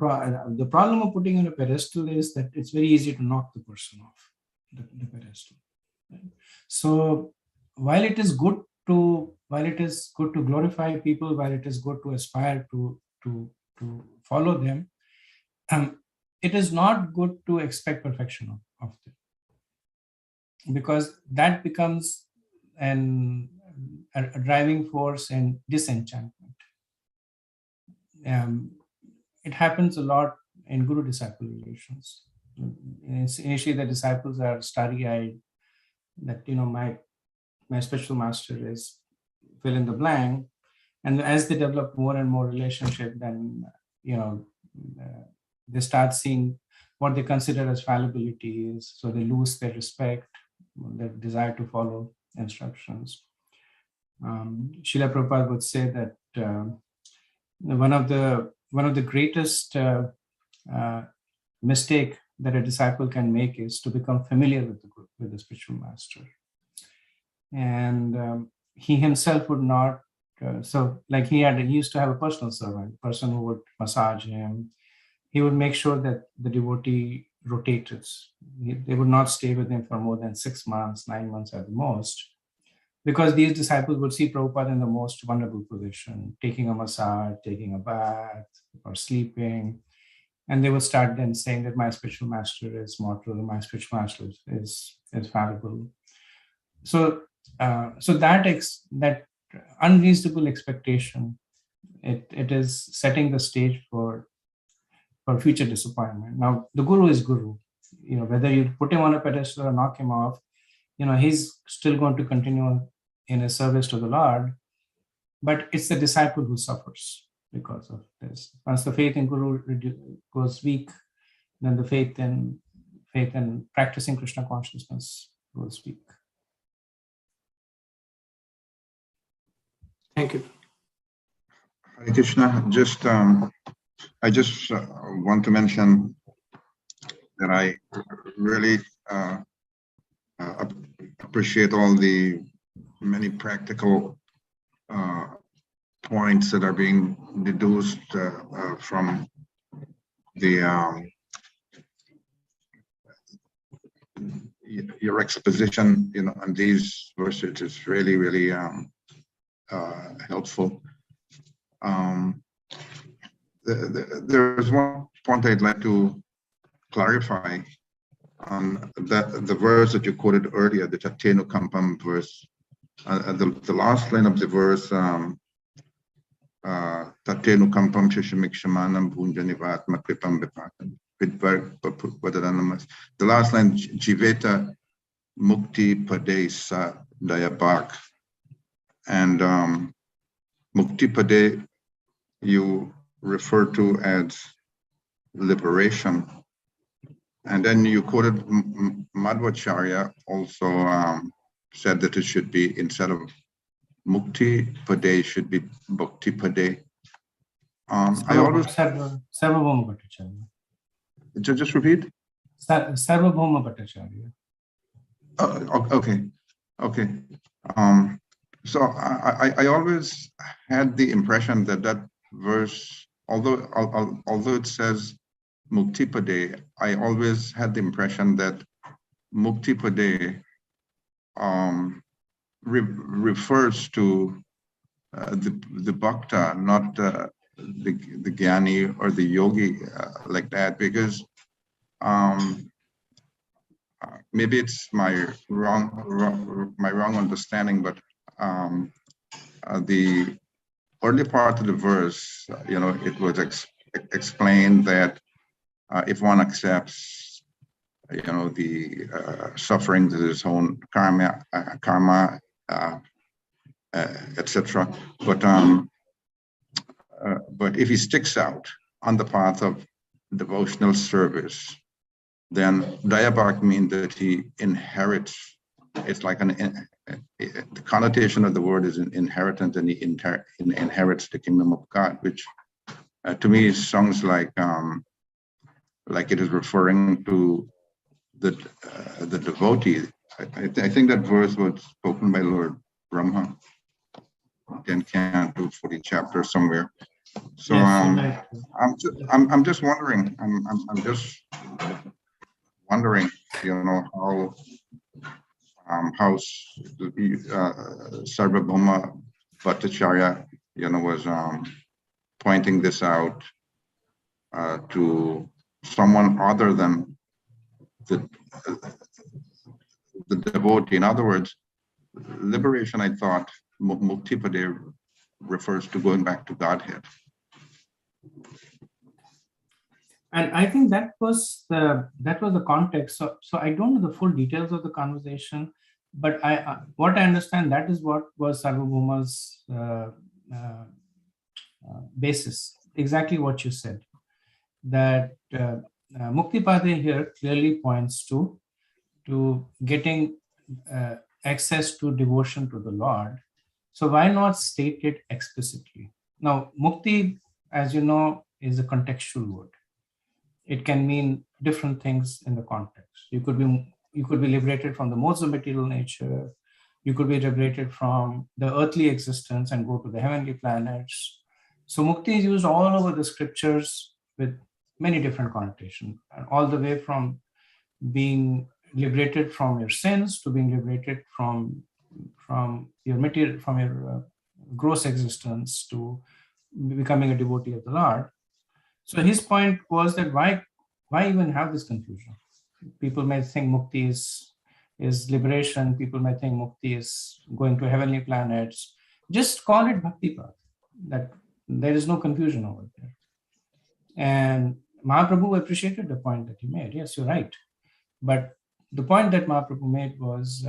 problem of putting you on a pedestal is that it's very easy to knock the person off the pedestal. Right? So while it is good to glorify people, while it is good to aspire to follow them, it is not good to expect perfection of them, because that becomes a driving force in disenchantment. It happens a lot in guru-disciple relations. Initially, the disciples are starry-eyed that my spiritual master is fill in the blank, and as they develop more and more relationship, then they start seeing what they consider as fallibility is, so they lose their respect, their desire to follow instructions. Srila Prabhupada would say that one of the greatest mistake that a disciple can make is to become familiar with the spiritual master, and he himself would not. So, like he used to have a personal servant, person who would massage him. He would make sure that the devotee rotated. They would not stay with him for more than 6 months, 9 months at the most, because these disciples would see Prabhupada in the most vulnerable position, taking a massage, taking a bath, or sleeping. And they would start then saying that my spiritual master is mortal, my spiritual master is fallible. So that unreasonable expectation, it is setting the stage for future disappointment. Now, the guru is guru. Whether you put him on a pedestal or knock him off, he's still going to continue in his service to the Lord. But it's the disciple who suffers because of this. Once the faith in guru goes weak, then the faith in practicing Krishna consciousness goes weak. Thank you. Hare Krishna. I just want to mention that I really appreciate all the many practical points that are being deduced from the your exposition, on these verses is really, really helpful. There's one point I'd like to clarify on the verse that you quoted earlier, the Tatenu Kampam verse. The last line of the verse, Tatenu Kampam Shishamikshamanam Bhunjanivatma Kripam Vipatam. The last line, Jiveta Mukti Pade Sa Dayabak. And Mukti Pade you refer to as liberation. And then you quoted Madhvacharya also said that it should be, instead of Mukti Pade, should be Bhakti Pade. I always Sarvabhauma Bhattacharya. Just repeat. Sarvabhauma Bhattacharya. Okay. So I always had the impression that verse, although it says Muktipade, I always had the impression that Muktipade refers to the bhakta, not the jnani or the yogi like that, because maybe it's my wrong understanding, but the early part of the verse, it was explained that if one accepts, the sufferings of his own karma, etc. But if he sticks out on the path of devotional service, then Dayabhak means that he inherits. It's like the connotation of the word is an inheritance, and he inherits the kingdom of God, which to me sounds like it is referring to the devotee. I think that verse was spoken by Lord Brahma in Canto 40 chapter somewhere. So Yes, I'm just wondering. I'm just wondering, how Sarvabhauma Bhattacharya, was pointing this out to someone other than the devotee. In other words, liberation, I thought, Muktipade refers to going back to Godhead. And I think that was the context. So I don't know the full details of the conversation, but what I understand, that is what was Sarvabhauma's basis. Exactly what you said. That Muktipade here clearly points to getting access to devotion to the Lord. So why not state it explicitly? Now, Mukti, as you know, is a contextual word. It can mean different things in the context. You could be liberated from the modes of material nature. You could be liberated from the earthly existence and go to the heavenly planets. So Mukti is used all over the scriptures with many different connotations, and all the way from being liberated from your sins to being liberated from your material, from your gross existence, to becoming a devotee of the Lord. So his point was that why even have this confusion? People may think Mukti is liberation. People may think Mukti is going to heavenly planets. Just call it Bhakti Path. That there is no confusion over there. And Mahaprabhu appreciated the point that he made. Yes, you're right. But the point that Mahaprabhu made was,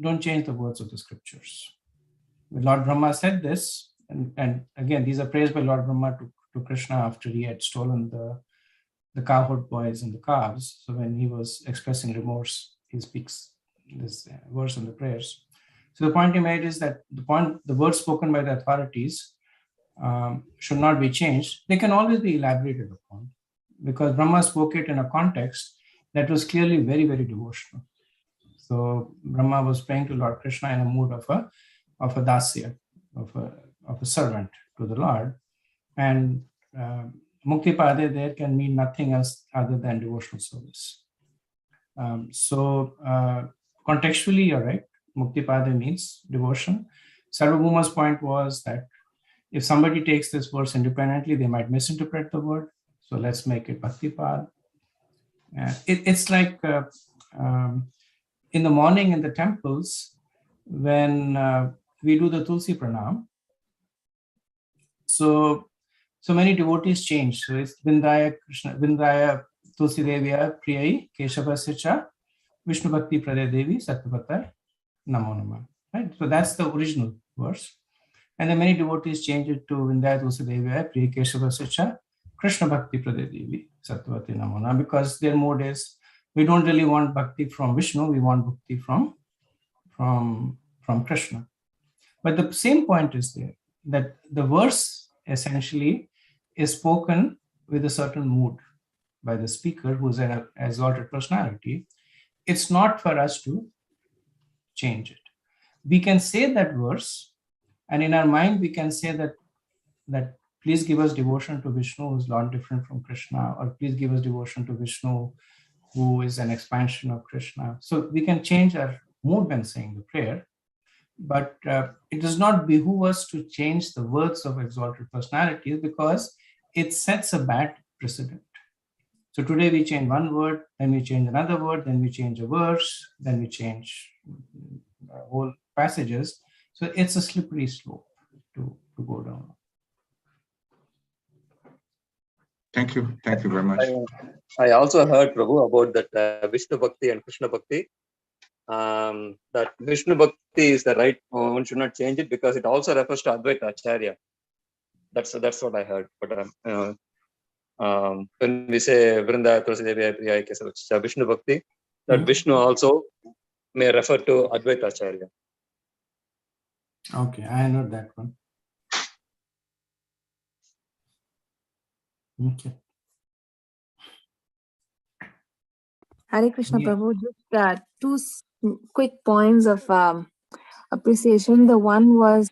don't change the words of the scriptures. Lord Brahma said this, and again, these are praised by Lord Brahma to Krishna after he had stolen the cowherd boys and the calves. So when he was expressing remorse, he speaks this verse in the prayers. So the point he made is that the words spoken by the authorities should not be changed. They can always be elaborated upon, because Brahma spoke it in a context that was clearly very, very devotional. So Brahma was praying to Lord Krishna in a mood of a dasya, of a servant to the Lord. And Muktipade there can mean nothing else other than devotional service. Contextually, you're right. Muktipade means devotion. Sarvabhouma's point was that if somebody takes this verse independently, they might misinterpret the word. So let's make it Bhaktipad. It's like in the morning in the temples, when we do the Tulsi Pranam. So many devotees change. So it's Vindaya Krishna, Vindaya Tulsi Devya Priyai Keshavasya Vishnu Bhakti Prade Devi Satyavatai Namo Nama. Right? So that's the original verse. And then many devotees change it to Vindaya Tulsi Devya Priyai Keshavasya Krishna Bhakti Prade Devi Satyavati Namo Nama, because their mode is we don't really want bhakti from Vishnu, we want bhakti from Krishna. But the same point is there, that the verse essentially is spoken with a certain mood by the speaker, who's an exalted personality. It's not for us to change it. We can say that verse, and in our mind we can say that please give us devotion to Vishnu, who's not different from Krishna, or please give us devotion to Vishnu, who is an expansion of Krishna. So we can change our mood when saying the prayer, but it does not behoove us to change the words of exalted personalities, because it sets a bad precedent. So today we change one word, then we change another word, then we change a verse, then we change whole passages. So it's a slippery slope to go down. Thank you very much. I also heard, Prabhu, about that Vishnu Bhakti and Krishna Bhakti. That Vishnu Bhakti is the right, one should not change it, because it also refers to Advaita Acharya. That's what I heard. But when we say Vrinda Tulsi Devi Priya Kesavasya Vishnu Bhakti, that Vishnu also may refer to Advaita Acharya. Okay, I know that one. Okay. Hare Krishna, Yeah. Prabhu. Just two quick points of appreciation. The one was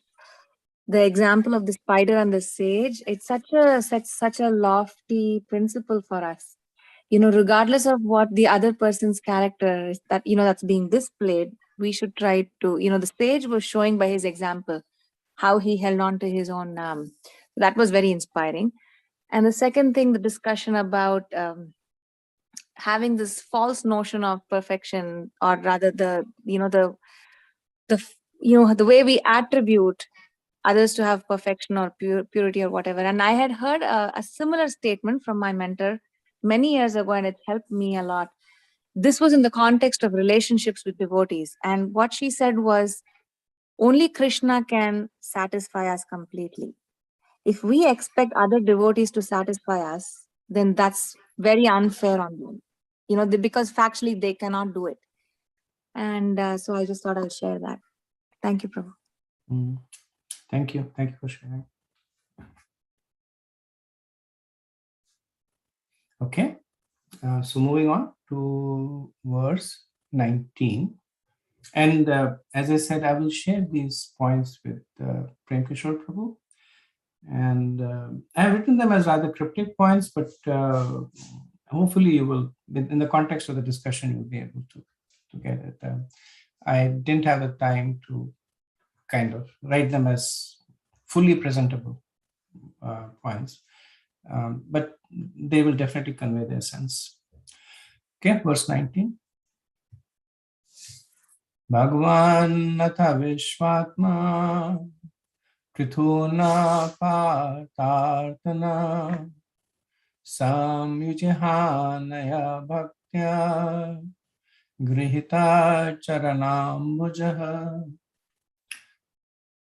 the example of the spider and the sage. It's such a lofty principle for us. Regardless of what the other person's character is, that that's being displayed, we should try to. The sage was showing by his example how he held on to his own. That was very inspiring. And the second thing, the discussion about having this false notion of perfection, or rather the way we attribute others to have perfection or purity or whatever. And I had heard a similar statement from my mentor many years ago, and it helped me a lot. This was in the context of relationships with devotees. And what she said was, only Krishna can satisfy us completely. If we expect other devotees to satisfy us, then that's very unfair on them. Because factually they cannot do it. And so I just thought I'll share that. Thank you, Prabhu. Thank you for sharing. Okay, so moving on to verse 19. And as I said, I will share these points with Prem Kishore Prabhu. And I have written them as rather cryptic points, but hopefully you will, in the context of the discussion, you'll be able to get it. I didn't have the time to kind of write them as fully presentable points, but they will definitely convey their sense. Okay, verse 19. Bhagavan natha vishvatma Krithuna patartana samyujahanaya bhaktya grihita charanambujaha.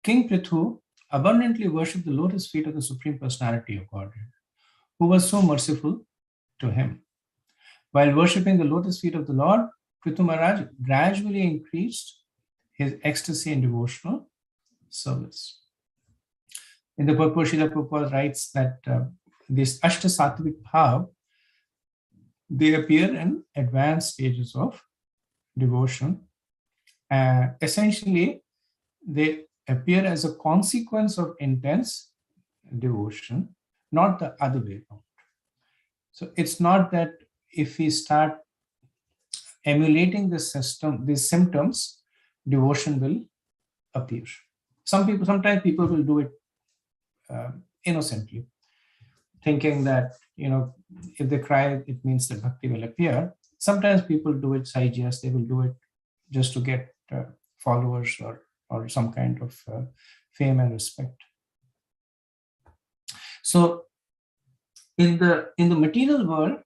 King Prithu abundantly worshipped the lotus feet of the Supreme Personality of Godhead, who was so merciful to him. While worshipping the lotus feet of the Lord, Prithu Maharaj gradually increased his ecstasy and devotional service. In the Purport, Srila Prabhupada writes that these Ashta Sattvic Bhav, they appear in advanced stages of devotion. Essentially, they appear as a consequence of intense devotion, not the other way around. So it's not that if we start emulating the system, these symptoms, devotion will appear. Sometimes people will do it innocently, thinking that, if they cry, it means that bhakti will appear. Sometimes people do it saijas, they will do it just to get followers or some kind of fame and respect. So in the material world,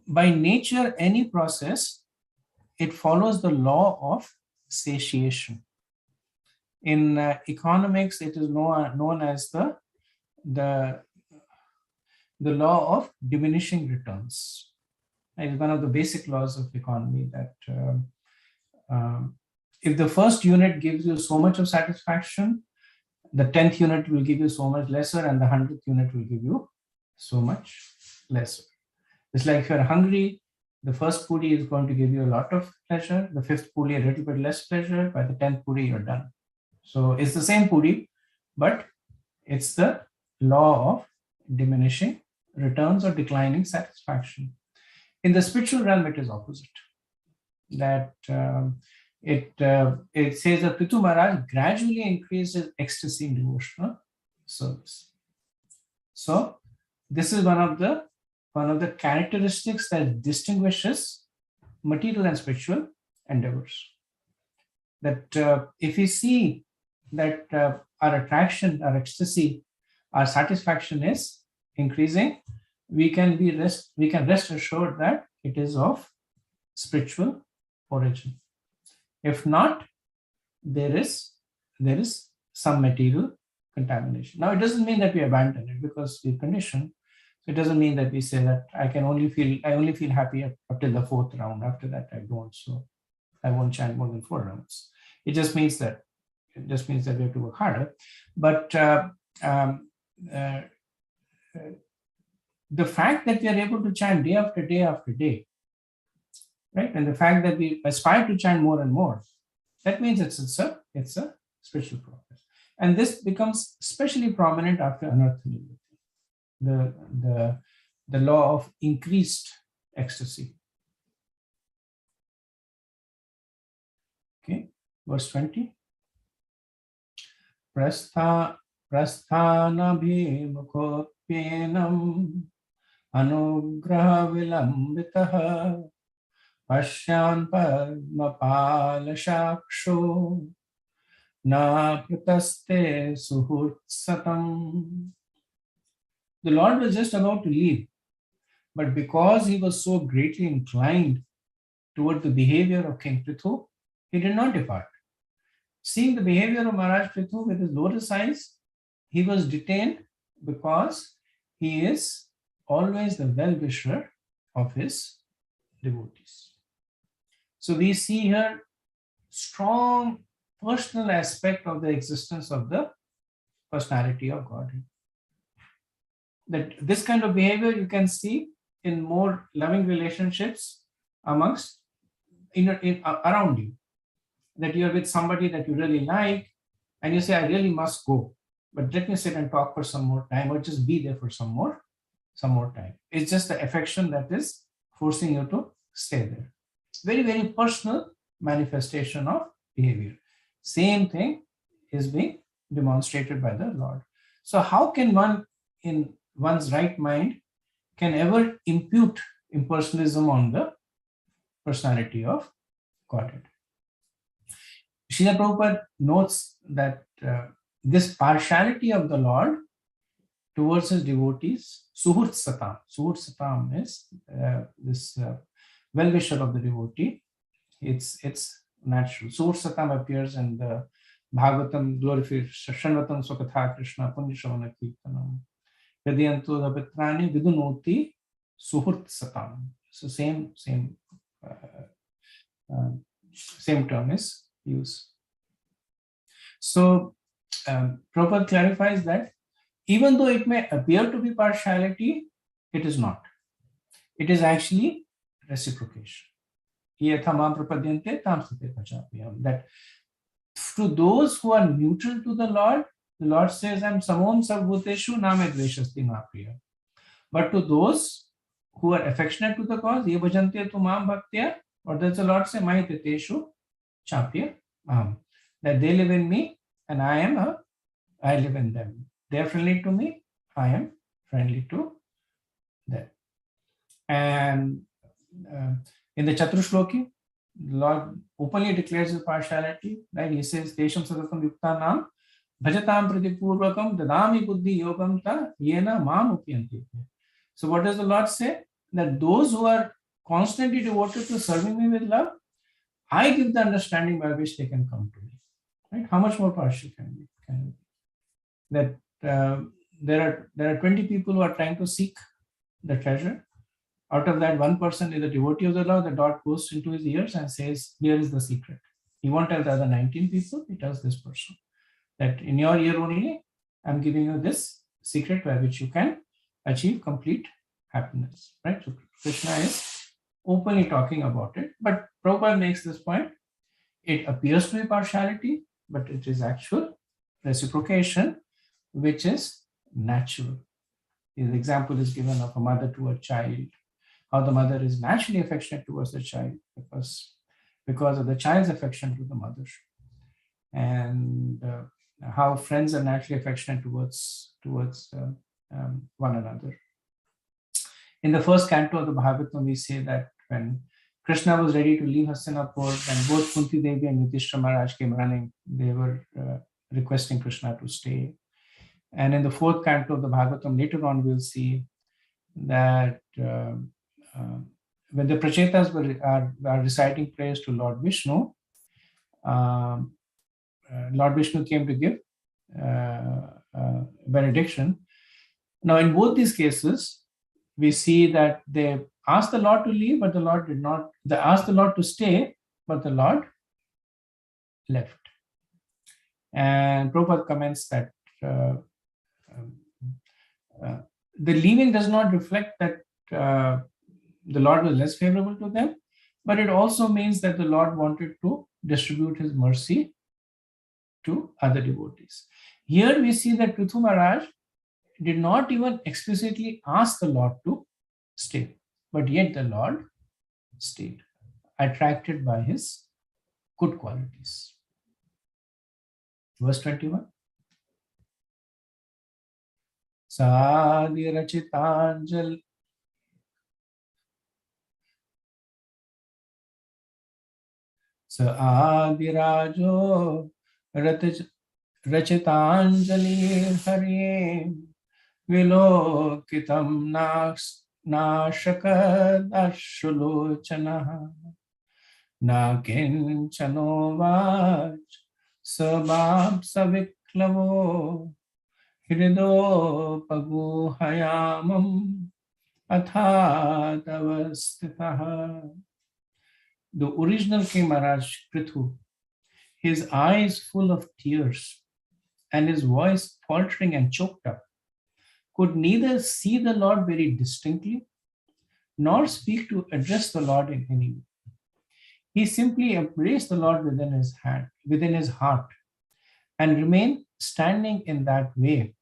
by nature, any process, it follows the law of satiation. In economics, it is known as the law of diminishing returns. It's one of the basic laws of economy that if the first unit gives you so much of satisfaction, the 10th unit will give you so much lesser, and the 100th unit will give you so much lesser. It's like if you're hungry, the first puri is going to give you a lot of pleasure, the 5th puri a little bit less pleasure, by the 10th puri you're done. So it's the same puri, but it's the law of diminishing returns or declining satisfaction. In the spiritual realm, it is opposite. That it says that Prithu Maharaj gradually increased his ecstasy in devotional service. So this is one of the characteristics that distinguishes material and spiritual endeavors. That if we see that our attraction, our ecstasy, our satisfaction is increasing, we can rest assured that it is of spiritual origin. If not, there is some material contamination. Now, it doesn't mean that we abandon it because we condition. It doesn't mean that we say that I only feel happy up till the 4th round. After that, I don't. So I won't chant more than 4 rounds. It just means that we have to work harder. But the fact that we are able to chant day after day after day, right, and the fact that we aspire to chant more and more, that means it's a spiritual progress. And this becomes especially prominent after anartha nivritti, the law of increased ecstasy. Okay, verse 20. Prasthanabhimukopyenam anugraha vilambitaha Pashyan padmapalakshaksho na prataste suhutsatam. The Lord was just about to leave, but because he was so greatly inclined toward the behavior of King Prithu, he did not depart. Seeing the behavior of Maharaj Prithu with his lotus eyes, he was detained because he is always the well-wisher of his devotees. So we see here strong personal aspect of the existence of the personality of Godhead. That this kind of behavior you can see in more loving relationships amongst around you. That you're with somebody that you really like, and you say, I really must go, but let me sit and talk for some more time, or just be there for some more time. It's just the affection that is forcing you to stay there. Very, very personal manifestation of behavior. Same thing is being demonstrated by the Lord. So how can one in one's right mind can ever impute impersonalism on the personality of Godhead? Srila Prabhupada notes that this partiality of the Lord towards his devotees, Suhurt Satam is this well-wisher of the devotee. It's natural. Suhurt Satam appears in the Bhagavatam, glorified Shanvatam Swakatha Krishna Punya Shavana Kirtanam. Vedyantu Dhapitrani Vidunoti Suhurt Satam. So same term is used. So Prabhupada clarifies that even though it may appear to be partiality, it is not. It is actually reciprocation. That To those who are neutral to the Lord says, I'm samon sarvbhuteshu na me dveshasti na priya. But to those who are affectionate to the cause, ye bhajanti tu mam bhaktya, or does the Lord say, mahiteshu chapya aham, that they live in me and I live in them. They are friendly to me, I am friendly to them. And in the Chaturshloki, the Lord openly declares his partiality, right? He says, Tesham sadatam yuktanam bhajatam pratipurvakam dadami buddhi yogam ta yena mam upyanti. So what does the Lord say? That those who are constantly devoted to serving me with love, I give the understanding by which they can come to me. Right? How much more partial can we be? That there are 20 people who are trying to seek the treasure. Out of that, one person is a devotee of the Lord. The Lord goes into his ears and says, here is the secret. He won't tell the other 19 people, he tells this person that in your ear only, I'm giving you this secret by which you can achieve complete happiness. Right? So Krishna is openly talking about it. But Prabhupada makes this point. It appears to be partiality, but it is actual reciprocation, which is natural. The example is given of a mother to a child, how the mother is naturally affectionate towards the child because of the child's affection to the mother, and how friends are naturally affectionate towards one another. In the first canto of the Bhagavatam, we say that when Krishna was ready to leave Hastinapur, and both Kunti Devi and Yudhishthira Maharaj came running, they were requesting Krishna to stay. And in the fourth canto of the Bhagavatam, later on, we'll see that when the Prachetas are reciting prayers to Lord Vishnu, Lord Vishnu came to give benediction. Now, in both these cases, we see that they asked the Lord to leave, but the Lord did not. They asked the Lord to stay, but the Lord left. And Prabhupada comments that the leaving does not reflect that the Lord was less favorable to them, but it also means that the Lord wanted to distribute his mercy to other devotees. Here we see that Prithu Maharaj did not even explicitly ask the Lord to stay, but yet the Lord stayed, attracted by his good qualities. Verse 21. Sadi rachitanjal Saadirajo rachitanjali Hare Vilokitam nashakad ashuluchana nakinchano vaj sabab saviklavo hrido paguhayamam athatavastitaha. The original King Maharaj Prithu, his eyes full of tears and his voice faltering and choked up, could neither see the Lord very distinctly nor speak to address the Lord in any way. He simply embraced the Lord within his heart, and remained standing in that way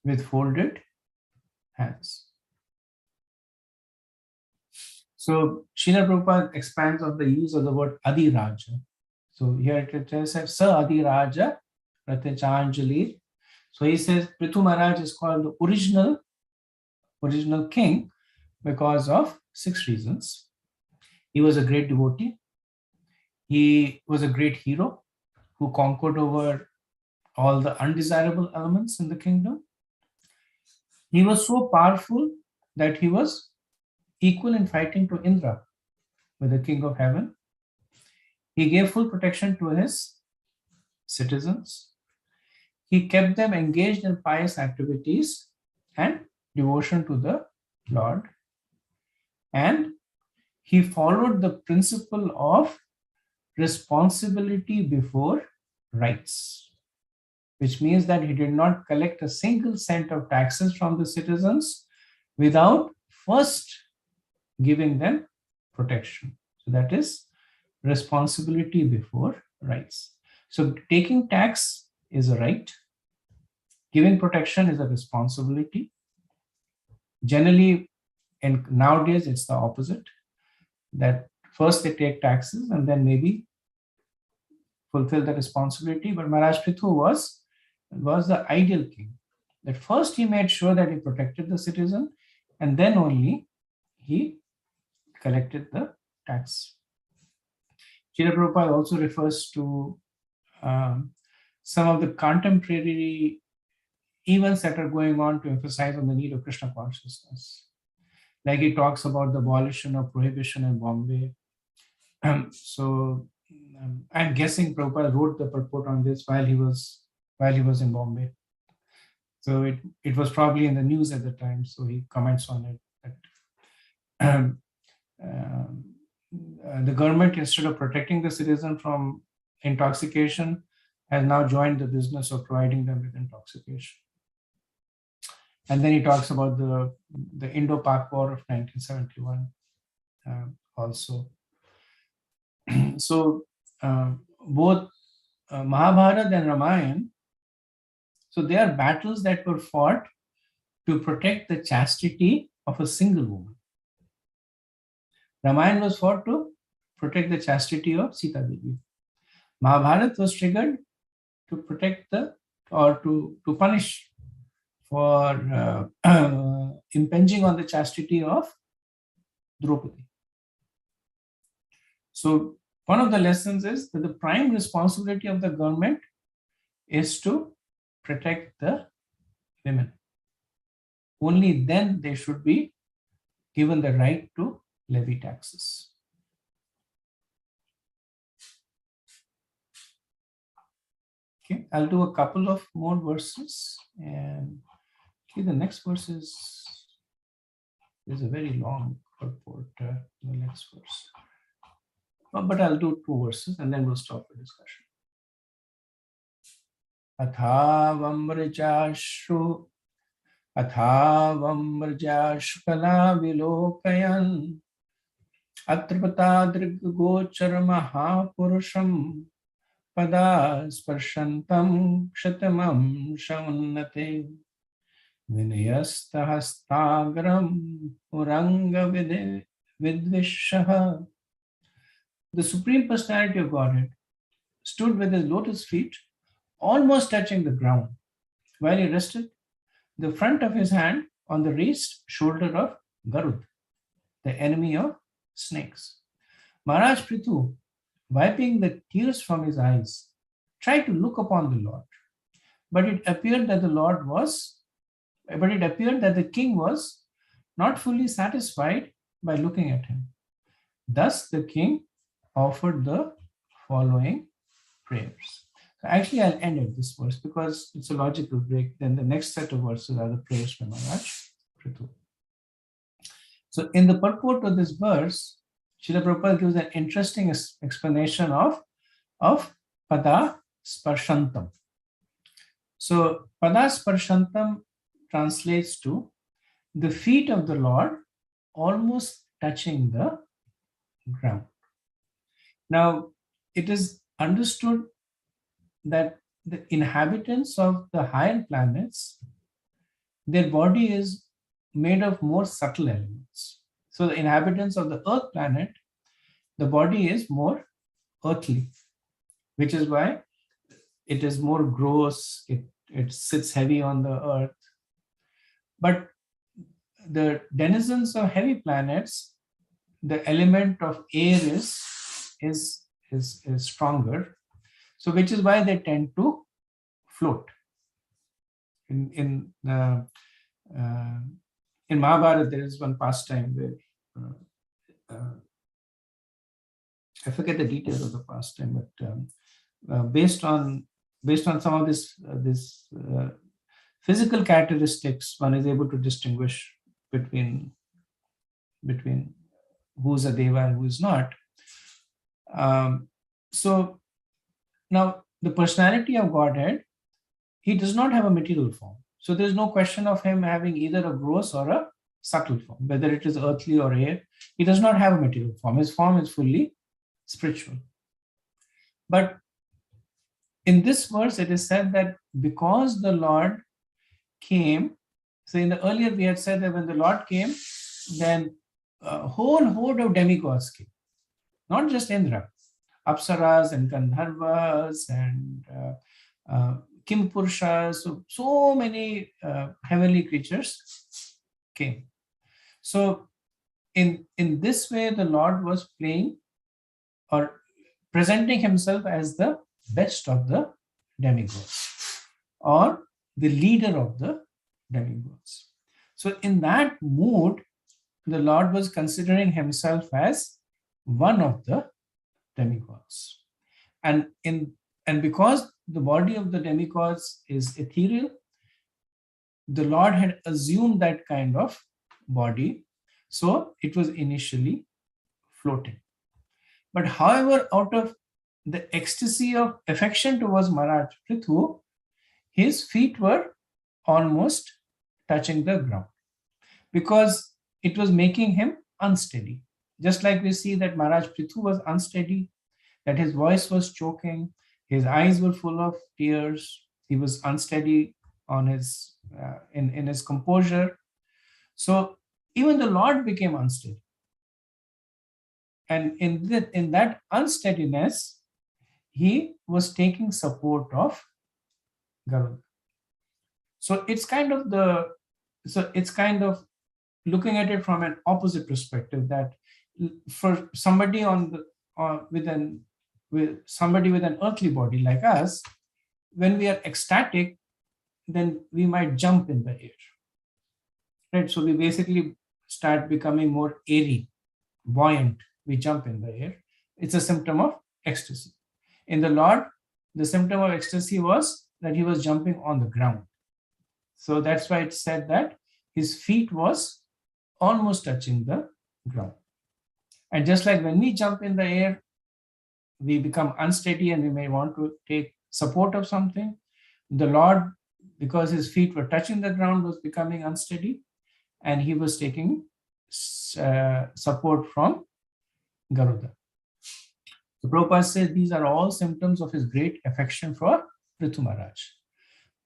with folded hands. So Srila Prabhupada expands on the use of the word Adiraja. So here it says Sa Adiraja Pratichanjali. So he says Prithu Maharaj is called the original king because of 6 reasons. He was a great devotee. He was a great hero who conquered over all the undesirable elements in the kingdom. He was so powerful that he was equal in fighting to Indra with the king of heaven. He gave full protection to his citizens. He kept them engaged in pious activities and devotion to the Lord. And he followed the principle of responsibility before rights, which means that he did not collect a single cent of taxes from the citizens without first giving them protection. So that is responsibility before rights. So taking tax is a right. Giving protection is a responsibility. Generally, nowadays, it's the opposite. That first they take taxes and then maybe fulfill the responsibility. But Maharaj Prithu was the ideal king. That first he made sure that he protected the citizen, and then only he collected the tax. Srila Prabhupada also refers to some of the contemporary events that are going on to emphasize on the need of Krishna consciousness. Like he talks about the abolition of prohibition in Bombay. So I'm guessing Prabhupada wrote the purport on this while he was in Bombay. So it was probably in the news at the time. So he comments on it that the government, instead of protecting the citizen from intoxication, has now joined the business of providing them with intoxication. And then he talks about the Indo-Pak War of 1971 also. So both Mahabharata and Ramayana, so they are battles that were fought to protect the chastity of a single woman. Ramayana was fought to protect the chastity of Sita Devi. Mahabharata was triggered to protect to punish for impinging on the chastity of Draupadi. So one of the lessons is that the prime responsibility of the government is to protect the women. Only then they should be given the right to levy taxes. Okay, I'll do a couple of more verses, and okay, the next verse is a very long purport. The next verse, but I'll do 2 verses and then we'll stop the discussion. Athavamrjashkala vilokayan atripatadriggochar mahapurusham pada sparshantam kshatamam shaunnate vinayasthastagram uranga vidvishaha. The Supreme Personality of Godhead stood with his lotus feet almost touching the ground while he rested the front of his hand on the raised shoulder of Garud, the enemy of snakes. Maharaj Prithu, wiping the tears from his eyes, tried to look upon the Lord, but it appeared that the king was not fully satisfied by looking at him. Thus, the king offered the following prayers. So actually, I'll end at this verse because it's a logical break. Then the next set of verses are the prayers from Maharaj Prithu. So in the purport of this verse, Srila Prabhupada gives an interesting explanation of pada sparshantam. So pada sparshantam translates to the feet of the Lord almost touching the ground. Now, it is understood that the inhabitants of the higher planets, their body is made of more subtle elements. So the inhabitants of the Earth planet, the body is more earthly, which is why it is more gross, it sits heavy on the earth. But the denizens of heavy planets, the element of air is stronger. So which is why they tend to float. In Mahabharata, there is one pastime where I forget the details of the pastime, but based on some of this physical characteristics, one is able to distinguish between who's a deva and who is not. So now the personality of Godhead, he does not have a material form. So there's no question of him having either a gross or a subtle form, whether it is earthly or air. He does not have a material form. His form is fully spiritual. But in this verse, it is said that because the Lord came, so in the earlier we had said that when the Lord came, then a whole horde of demigods came, not just Indra, Apsaras and Gandharvas and Kimpurshas, so many heavenly creatures came. So in this way, the Lord was playing or presenting himself as the best of the demigods or the leader of the demigods. So in that mood, the Lord was considering himself as one of the demigods. And because the body of the demigods is ethereal, the Lord had assumed that kind of body. So it was initially floating. But however, out of the ecstasy of affection towards Maharaj Prithu, his feet were almost touching the ground because it was making him unsteady. Just like we see that Maharaj Prithu was unsteady, that his voice was choking, his eyes were full of tears, he was unsteady on his in his composure. So even the Lord became unsteady. And in that unsteadiness, he was taking support of Garuda. So it's kind of looking at it from an opposite perspective, that for somebody with somebody with an earthly body like us, when we are ecstatic, then we might jump in the air. Right? So we basically start becoming more airy, buoyant. We jump in the air. It's a symptom of ecstasy. In the Lord, the symptom of ecstasy was that he was jumping on the ground. So that's why it said that his feet was almost touching the ground. And just like when we jump in the air, we become unsteady and we may want to take support of something. The Lord, because his feet were touching the ground, was becoming unsteady, and he was taking support from Garuda. So Prabhupada said these are all symptoms of his great affection for Prithu Maharaj.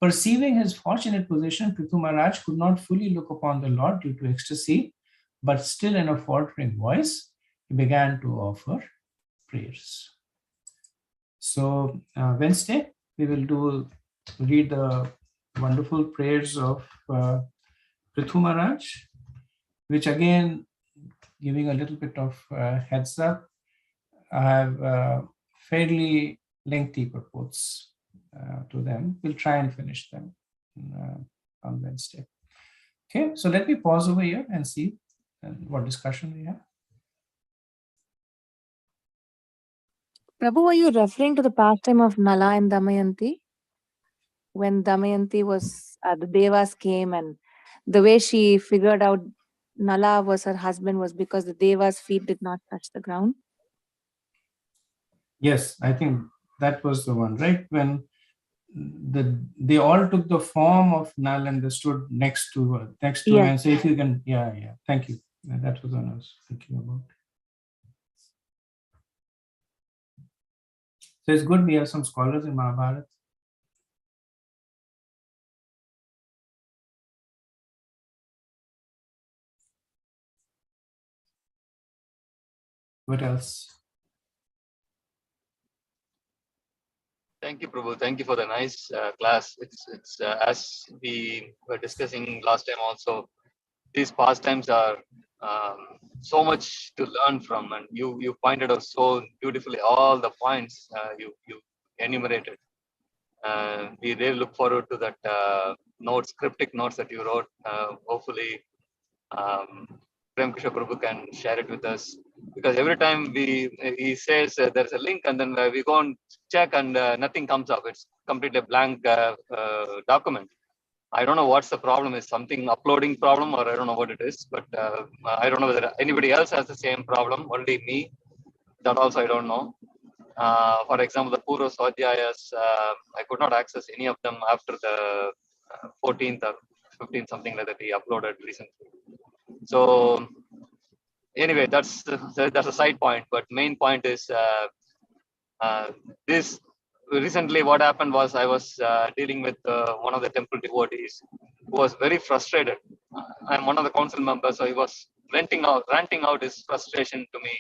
Perceiving his fortunate position, Prithu Maharaj could not fully look upon the Lord due to ecstasy, but still in a faltering voice, he began to offer prayers. So Wednesday, we will read the wonderful prayers of Prithu Maharaj, which again, giving a little bit of heads up, I have fairly lengthy purports to them. We'll try and finish them on Wednesday. Okay, so let me pause over here and see what discussion we have. Prabhu, are you referring to the pastime of Nala and Damayanti? When Damayanti was, the Devas came, and the way she figured out Nala was her husband was because the Devas' feet did not touch the ground? Yes, I think that was the one, right? When they all took the form of Nal and they stood next to her and say, if you can, thank you. That was what I was thinking about. So it's good we have some scholars in Mahabharata. What else? Thank you, Prabhu. Thank you for the nice class. It's as we were discussing last time also, these pastimes are so much to learn from, and you pointed out so beautifully all the points you enumerated. We really look forward to that notes, cryptic notes that you wrote. Hopefully, Prem Kishore Prabhu can share it with us, because every time he says there's a link, and then we go and check, and nothing comes up. It's completely blank document. I don't know what's the problem. Is something uploading problem, or I don't know what it is, but I don't know whether anybody else has the same problem. Only me. That also I don't know. For example, the Purva Swadhyayas, I could not access any of them after the 14th or 15th, something like that he uploaded recently. So anyway, that's a side point. But main point is this recently what happened was I was dealing with one of the temple devotees who was very frustrated. I'm one of the council members, so he was ranting out his frustration to me.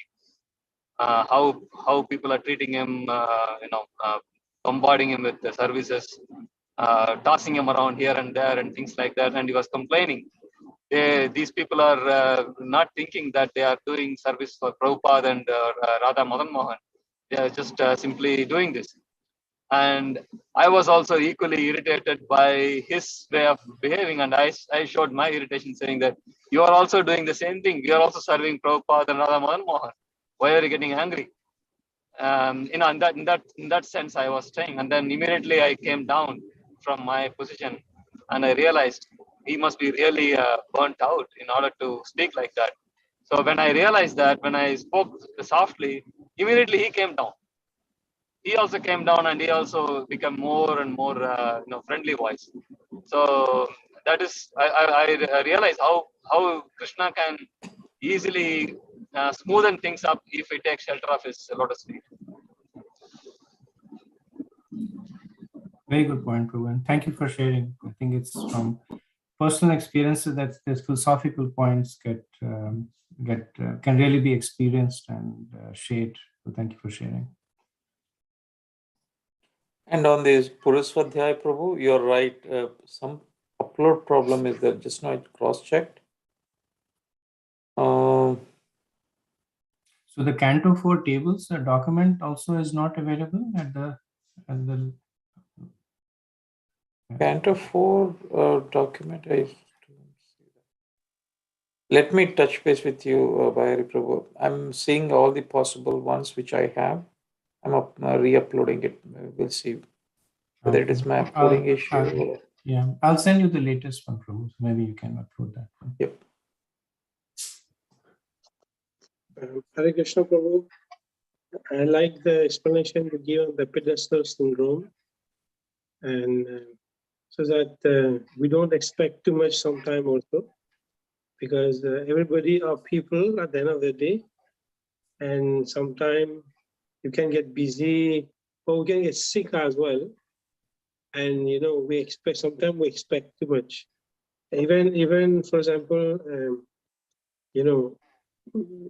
How people are treating him, bombarding him with the services, tossing him around here and there and things like that. And he was complaining. These people are not thinking that they are doing service for Prabhupada and Radha Madan Mohan. They are just simply doing this. And I was also equally irritated by his way of behaving, and I showed my irritation, saying that you are also doing the same thing. You are also serving Prabhupada and Radha Madan Mohan. Why are you getting angry? In that sense, I was saying, and then immediately I came down from my position, and I realized he must be really burnt out in order to speak like that. So when I realized that, when I spoke softly, immediately he came down. He also came down, and he also became more and more friendly voice. So that is I realized how Krishna can easily smoothen things up if we take shelter of his lotus feet. Very good point, Prabhu, and thank you for sharing. I think it's from personal experiences that these philosophical points can really be experienced and shared. So thank you for sharing. And on this Purusvadhyay, Prabhu, you're right. Some upload problem is there. Just now it cross-checked. So the Canto 4 tables document also is not available at the Canto 4 document. Let me touch base with you, Bhayari Prabhu. I'm seeing all the possible ones which I have. I'm re-uploading it. We'll see whether it is my uploading issue. I'll send you the latest one, Prabhu. Maybe you can upload that one. Yep. Hare Krishna, Prabhu. I like the explanation you give on the pedestal syndrome, and so that we don't expect too much sometime also, because everybody are people at the end of the day, and sometimes you can get busy or we can get sick as well, and we expect too much. Even for example,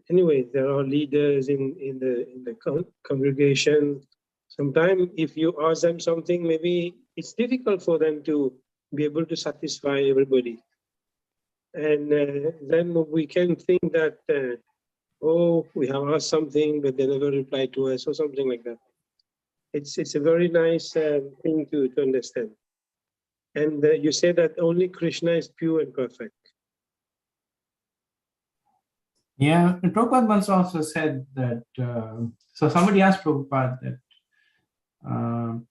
anyway, there are leaders in the congregation. Sometimes if you ask them something, maybe it's difficult for them to be able to satisfy everybody. And then we can think that, we have asked something, but they never reply to us or something like that. It's a very nice thing to understand. And you say that only Krishna is pure and perfect. Yeah, and Prabhupada once also said that, so somebody asked Prabhupada that,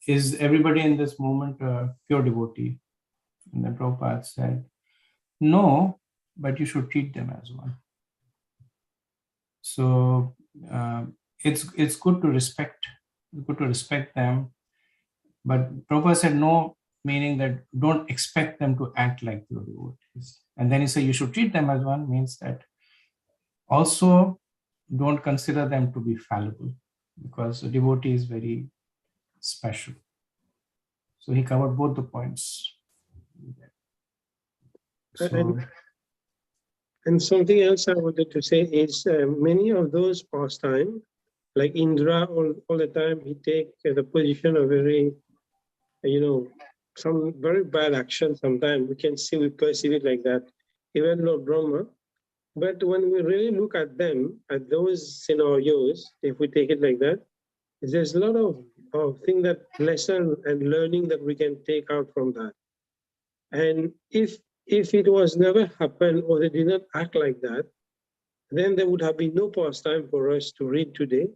is everybody in this moment a pure devotee? And then Prabhupada said, no, but you should treat them as one. So it's good to respect them, but Prabhupada said no, meaning that don't expect them to act like pure devotees. And then he said you should treat them as one, means that also don't consider them to be fallible, because a devotee is very special. So he covered both the points. So, and something else I wanted to say is many of those pastimes, like Indra, all the time he take the position of very, some very bad action. Sometimes we perceive it like that. Even Lord Brahma. But when we really look at them, at those scenarios, if we take it like that, there's a lot of things that lesson and learning that we can take out from that. And if it was never happened or they did not act like that, then there would have been no pastime for us to read today,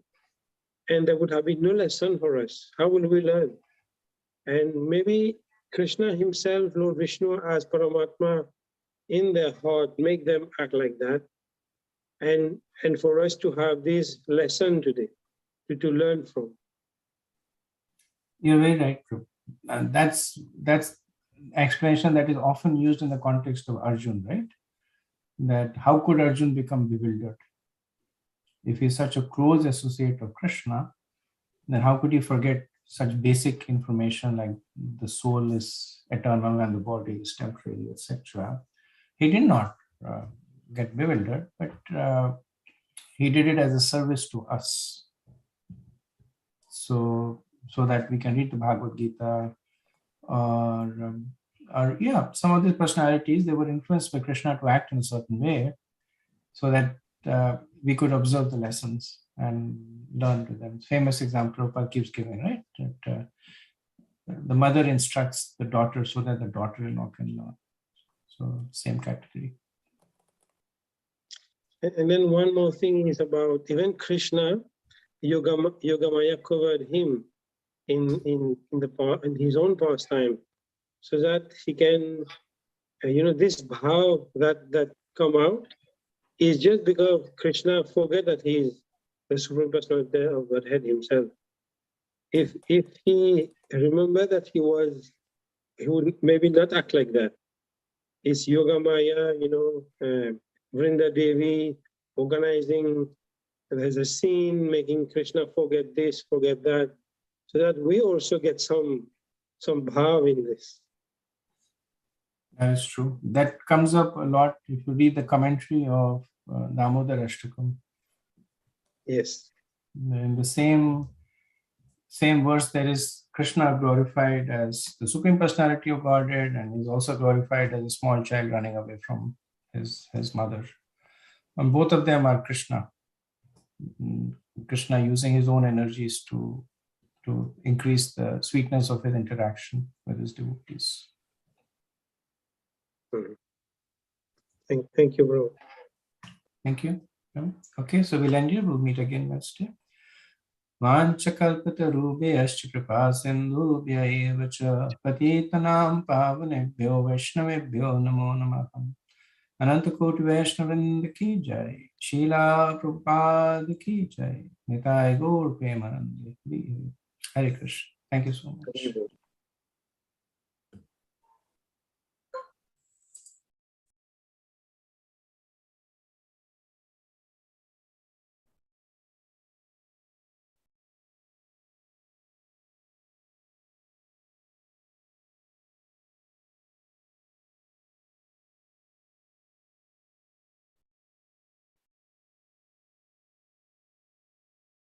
and there would have been no lesson for us. How will we learn? And maybe Krishna himself, Lord Vishnu as Paramatma, in their heart, make them act like that. And for us to have this lesson today, to learn from. You're very right, Prabhu. And that's explanation that is often used in the context of Arjun, right? That how could Arjun become bewildered? If he's such a close associate of Krishna, then how could he forget such basic information like the soul is eternal and the body is temporary, etc. He did not get bewildered, but he did it as a service to us. So that we can read the Bhagavad Gita, or some of these personalities, they were influenced by Krishna to act in a certain way, so that we could observe the lessons and learn to them. Famous example Prabhupada keeps giving, right? That the mother instructs the daughter so that the daughter-in-law can learn. So same category. And then one more thing is about even Krishna, Yogamaya covered him in his own pastime, so that he can, this bhav that come out is just because Krishna forget that he is the Supreme Personality of Godhead himself. If he remember that he would maybe not act like that. It's Yogamaya, Vrinda Devi organizing. There's a scene making Krishna forget this, forget that, so that we also get some bhav in this. That is true. That comes up a lot if you read the commentary of Damodar Ashtakam. Yes. In the same verse, there is Krishna glorified as the Supreme Personality of Godhead, and he's also glorified as a small child running away from his mother. And both of them are Krishna. Krishna using his own energies to increase the sweetness of his interaction with his devotees. Thank you, bro. Thank you. Okay, so we'll end here. We'll meet again Wednesday. Vanchakalpatarubhyascha kripa sindhubhya eva cha patitanam pavanebhyo vaishnavebhyo namo namaha. Anantakoti Vaishnavinda ki jai, Srila Prabhupada ki jai, Nitai Gaur Premanande. Hare Krishna. Thank you so much.